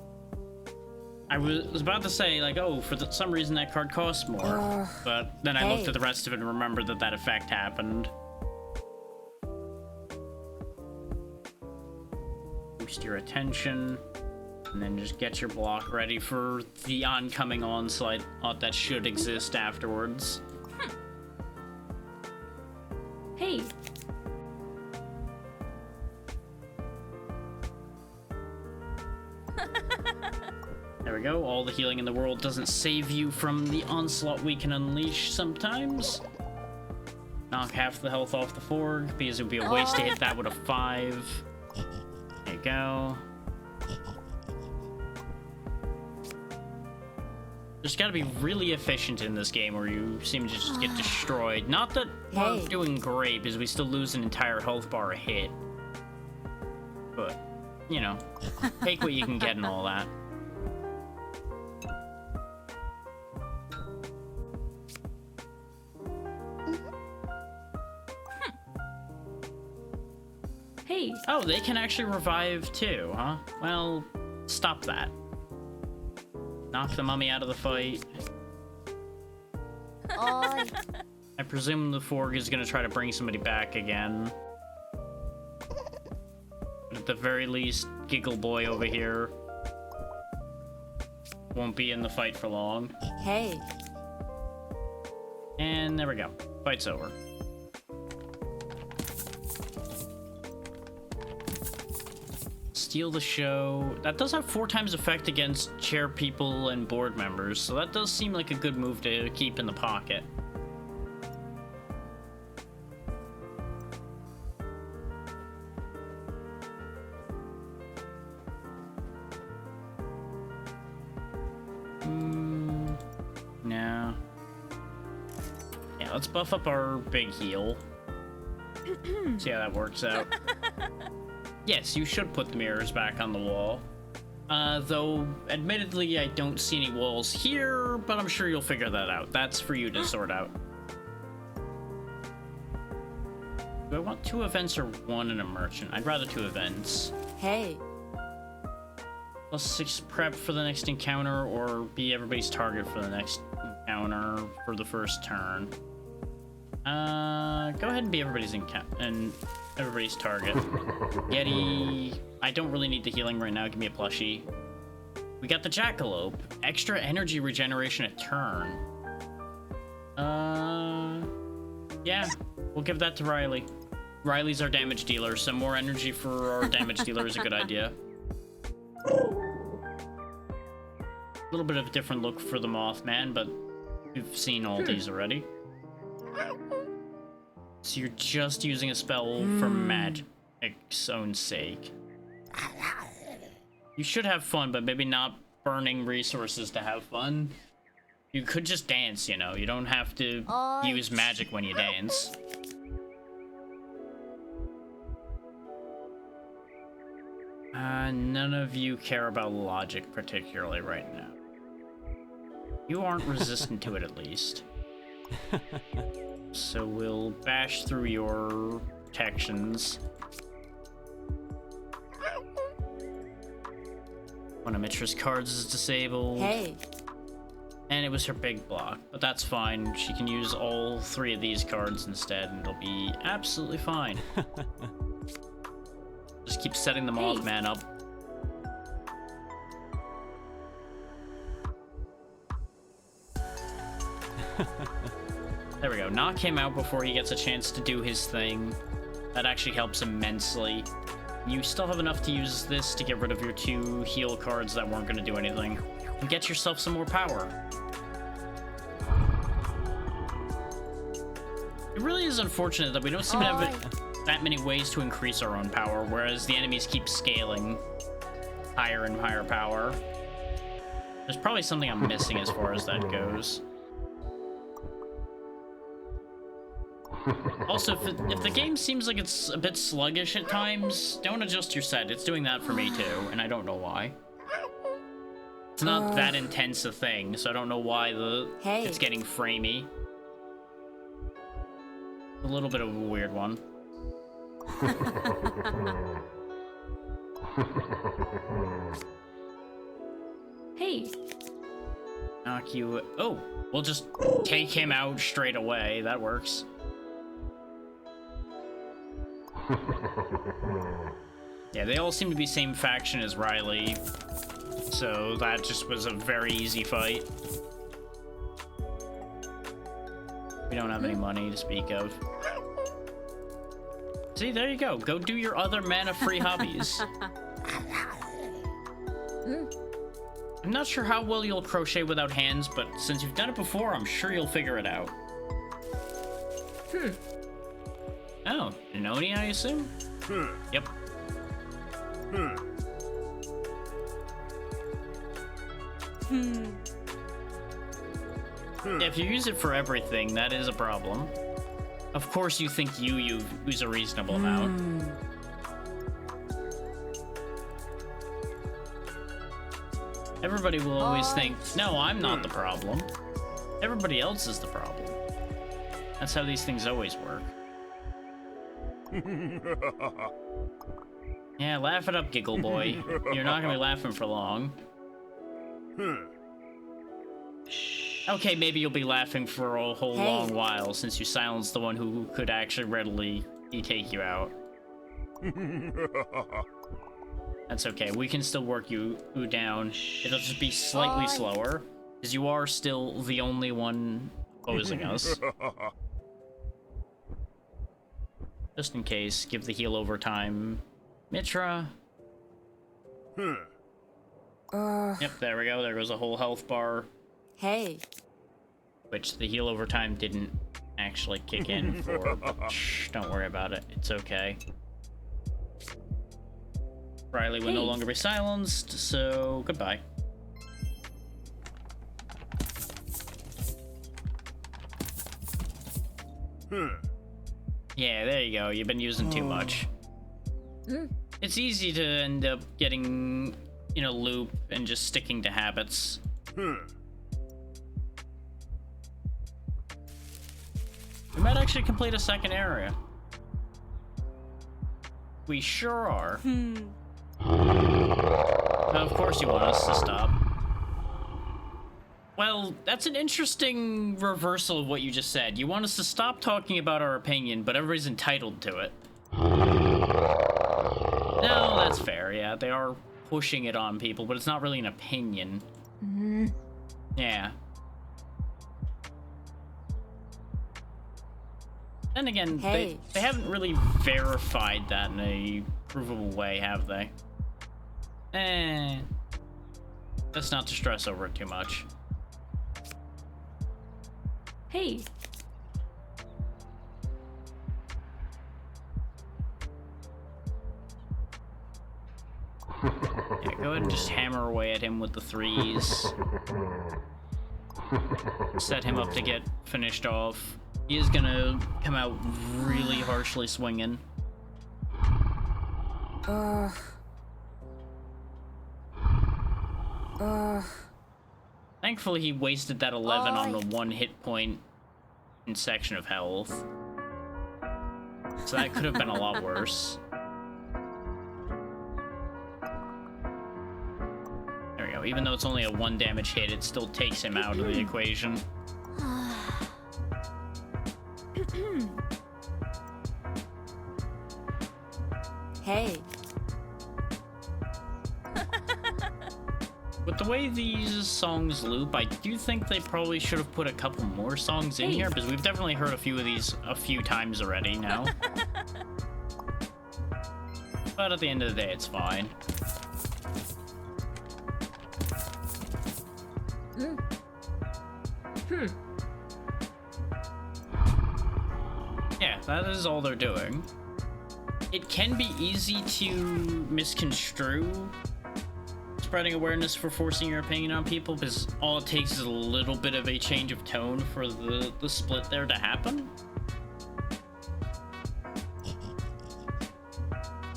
I was about to say, like, oh, for some reason that card costs more. But then I looked at the rest of it and remembered that that effect happened. Boost your attention. And then just get your block ready for the oncoming onslaught that should exist afterwards. hey, There we go. All the healing in the world doesn't save you from the onslaught we can unleash sometimes. Knock half the health off the Forg, because it would be a waste to hit that with a 5. There you go. Just gotta be really efficient in this game, or you seem to just get destroyed. Not that we're doing great, because we still lose an entire health bar a hit. But, you know, take what you can get and all that. hey, Oh, they can actually revive too, huh? Well, stop that. Knock the mummy out of the fight. Oi. I presume the Forg is gonna try to bring somebody back again. But at the very least, Giggle Boy over here won't be in the fight for long. Hey. And there we go. Fight's over. Steal the show. That does have 4 times effect against chair people and board members, so that does seem like a good move to keep in the pocket. No. Yeah, let's buff up our big heal. See how that works out. Yes, you should put the mirrors back on the wall. Though, admittedly, I don't see any walls here, but I'm sure you'll figure that out. That's for you to sort out. Do I want 2 events or 1 in a merchant? I'd rather 2 events. Hey. +6 prep for the next encounter, or be everybody's target for the next encounter for the first turn. Go ahead and be everybody's everybody's target. Yeti, I don't really need the healing right now. Give me a plushie. We got the jackalope. Extra energy regeneration a turn. Yeah, we'll give that to Riley. Riley's our damage dealer, so more energy for our damage dealer is a good idea. A little bit of a different look for the Mothman, but we've seen all these already. So you're just using a spell for magic's own sake. You should have fun, but maybe not burning resources to have fun. You could just dance, you know. You don't have to use magic when you dance. None of you care about logic particularly right now. You aren't resistant to it, at least. So we'll bash through your protections. One of Mitra's cards is disabled. Hey. And it was her big block, but that's fine. She can use all 3 of these cards instead, and it'll be absolutely fine. Just keep setting the Mothman up. There we go. Knock him out before he gets a chance to do his thing. That actually helps immensely. You still have enough to use this to get rid of your 2 heal cards that weren't going to do anything. And get yourself some more power. It really is unfortunate that we don't seem to have that many ways to increase our own power, whereas the enemies keep scaling higher and higher power. There's probably something I'm missing as far as that goes. Also, if the game seems like it's a bit sluggish at times, don't adjust your set. It's doing that for me too, and I don't know why. It's not that intense a thing, so I don't know why it's getting framey. A little bit of a weird one. Hey. Knock you... Oh, we'll just take him out straight away. That works. Yeah, they all seem to be same faction as Riley, so that just was a very easy fight. We don't have any money to speak of. See, there you go. Go do your other mana-free hobbies. I'm not sure how well you'll crochet without hands, but since you've done it before, I'm sure you'll figure it out. Oh, Noni, I assume? Yep. Yeah, if you use it for everything, that is a problem. Of course you think you use a reasonable amount. Everybody will always think, no, I'm not the problem. Everybody else is the problem. That's how these things always work. Yeah, laugh it up, Giggle Boy. You're not gonna be laughing for long. Okay, maybe you'll be laughing for a whole long while since you silenced the one who could actually readily take you out. That's okay, we can still work you down. It'll just be slightly slower, because you are still the only one opposing us. Just in case, give the heal over time. Mitra. Yep, there we go. There goes a whole health bar. Hey. Which the heal over time didn't actually kick in for, but shh, don't worry about it. It's okay. Riley will no longer be silenced, so goodbye. Yeah, there you go. You've been using too much. It's easy to end up getting in a loop and just sticking to habits. We might actually complete a second area. We sure are. Of course you want us to stop. Well, that's an interesting reversal of what you just said. You want us to stop talking about our opinion, but everybody's entitled to it. No, that's fair, yeah. They are pushing it on people, but it's not really an opinion. Yeah. Then again, they haven't really verified that in a provable way, have they? Let's not stress over it too much. Hey. Yeah, go ahead and just hammer away at him with the threes. Set him up to get finished off. He is gonna come out really harshly swinging. Thankfully, he wasted that 11 on the one hit point in section of health. So that could have been a lot worse. There we go. Even though it's only a 1 damage hit, it still takes him out of the equation. Hey. With the way these songs loop, I do think they probably should have put a couple more songs in here, because we've definitely heard a few of these a few times already now. But at the end of the day, it's fine. Yeah, that is all they're doing. It can be easy to misconstrue spreading awareness for forcing your opinion on people, because all it takes is a little bit of a change of tone for the split there to happen.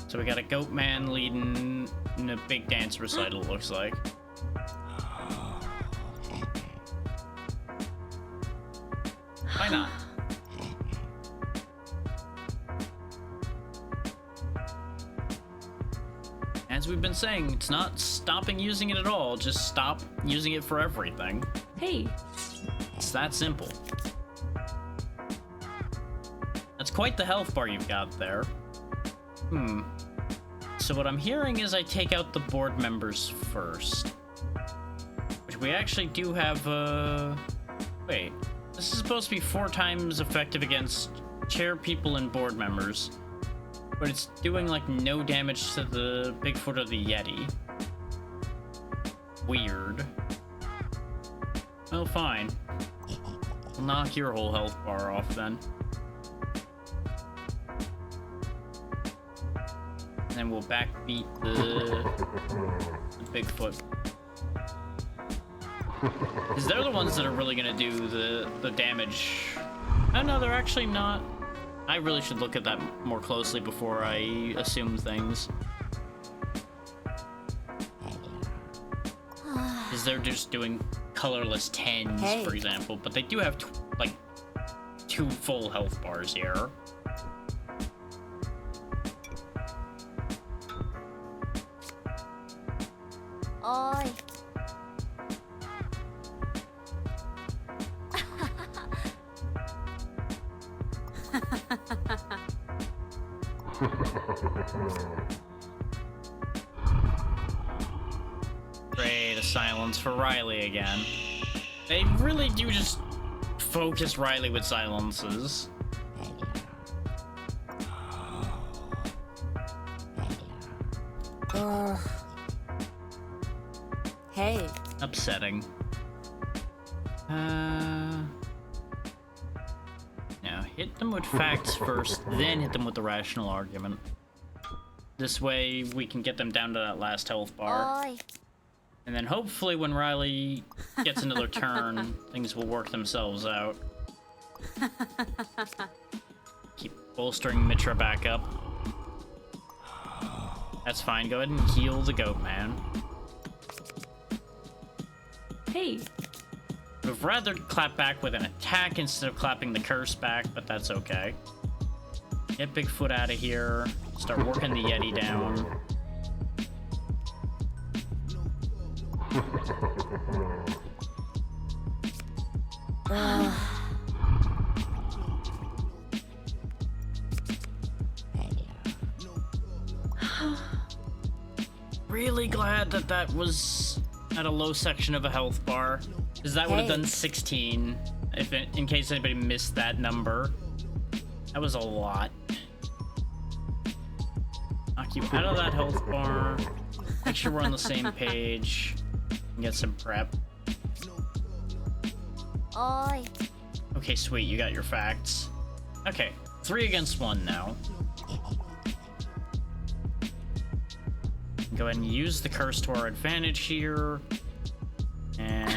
So we got a goat man leading in a big dance recital, it looks like. Why not? As we've been saying, it's not stopping using it at all, just stop using it for everything. Hey. It's that simple. That's quite the health bar you've got there. So what I'm hearing is I take out the board members first. Which we actually do have, wait. This is supposed to be 4 times effective against chair people and board members. But it's doing, like, no damage to the Bigfoot or the Yeti. Weird. Well, fine. I'll knock your whole health bar off, then. And then we'll backbeat the Bigfoot. Because they're the ones that are really gonna do the damage. Oh, no, they're actually not. I really should look at that more closely before I assume things. Because they're just doing colorless 10s, for example, but they do have, like, 2 full health bars here. Oi. Great, a silence for Riley again. They really do just focus Riley with silences. Hey. Upsetting. Now, hit them with facts first, then hit them with the rational argument. This way, we can get them down to that last health bar. Oi. And then hopefully when Riley gets another turn, things will work themselves out. Keep bolstering Mitra back up. That's fine, go ahead and heal the goat man. Hey, Would have rather clap back with an attack instead of clapping the curse back, but that's okay. Get Bigfoot out of here. Start working the Yeti down. Really glad that that was at a low section of a health bar, because that would have done 16 if in case anybody missed that number. That was a lot. Knock you out of that health bar. Make sure we're on the same page. And get some prep. Oi. Okay, sweet, you got your facts. Okay, 3 against 1 now. Go ahead and use the curse to our advantage here. And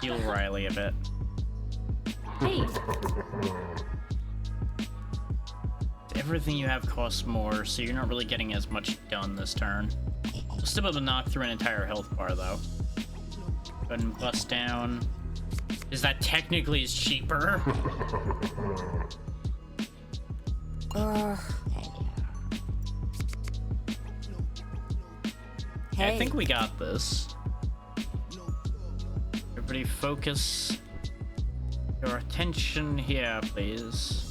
heal Riley a bit. hey, Everything you have costs more, so you're not really getting as much done this turn. You'll still be able to knock through an entire health bar, though. Go ahead and bust down. Is that technically is cheaper? Yeah, I think we got this. Everybody focus your attention here, please.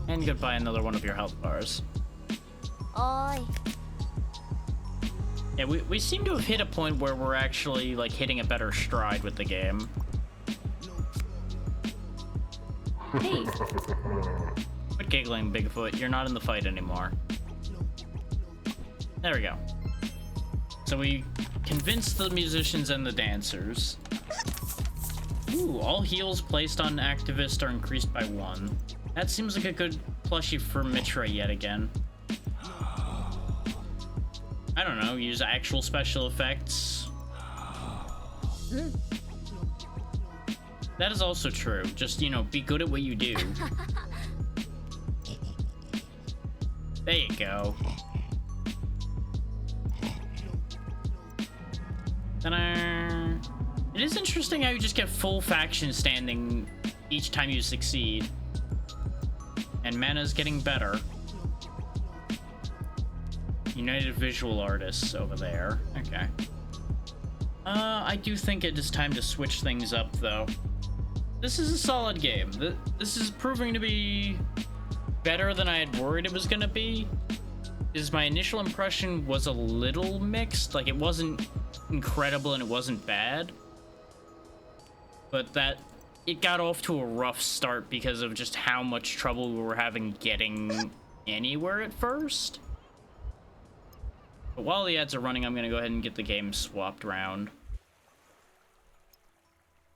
And goodbye another one of your health bars. Oi. Yeah, we seem to have hit a point where we're actually, like, hitting a better stride with the game. hey, Quit giggling, Bigfoot. You're not in the fight anymore. There we go. So we convinced the musicians and the dancers. Ooh, all heals placed on activist are increased by 1. That seems like a good plushie for Mitra yet again. I don't know, use actual special effects. That is also true. Just, you know, be good at what you do. There you go. Ta-da! It is interesting how you just get full faction standing each time you succeed. And mana's getting better. United Visual Artists over there. Okay. I do think it is time to switch things up, though. This is a solid game. This is proving to be better than I had worried it was gonna be. Is my initial impression was a little mixed. Like, it wasn't incredible and it wasn't bad. But that it got off to a rough start because of just how much trouble we were having getting anywhere at first. But while the ads are running, I'm going to go ahead and get the game swapped around.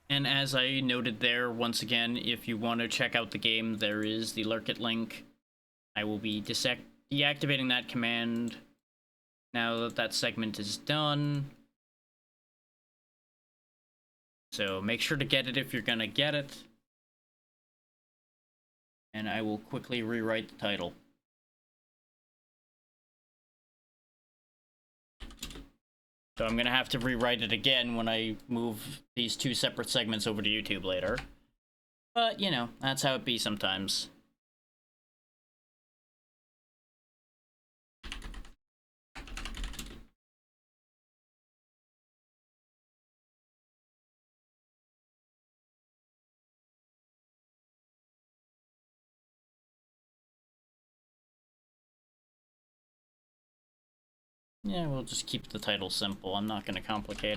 And as I noted there, once again, if you want to check out the game, there is the Lurkit link. I will be deactivating that command now that that segment is done. So make sure to get it if you're going to get it. And I will quickly rewrite the title. So I'm going to have to rewrite it again when I move these 2 separate segments over to YouTube later. But, you know, that's how it be sometimes. Yeah, we'll just keep the title simple. I'm not going to complicate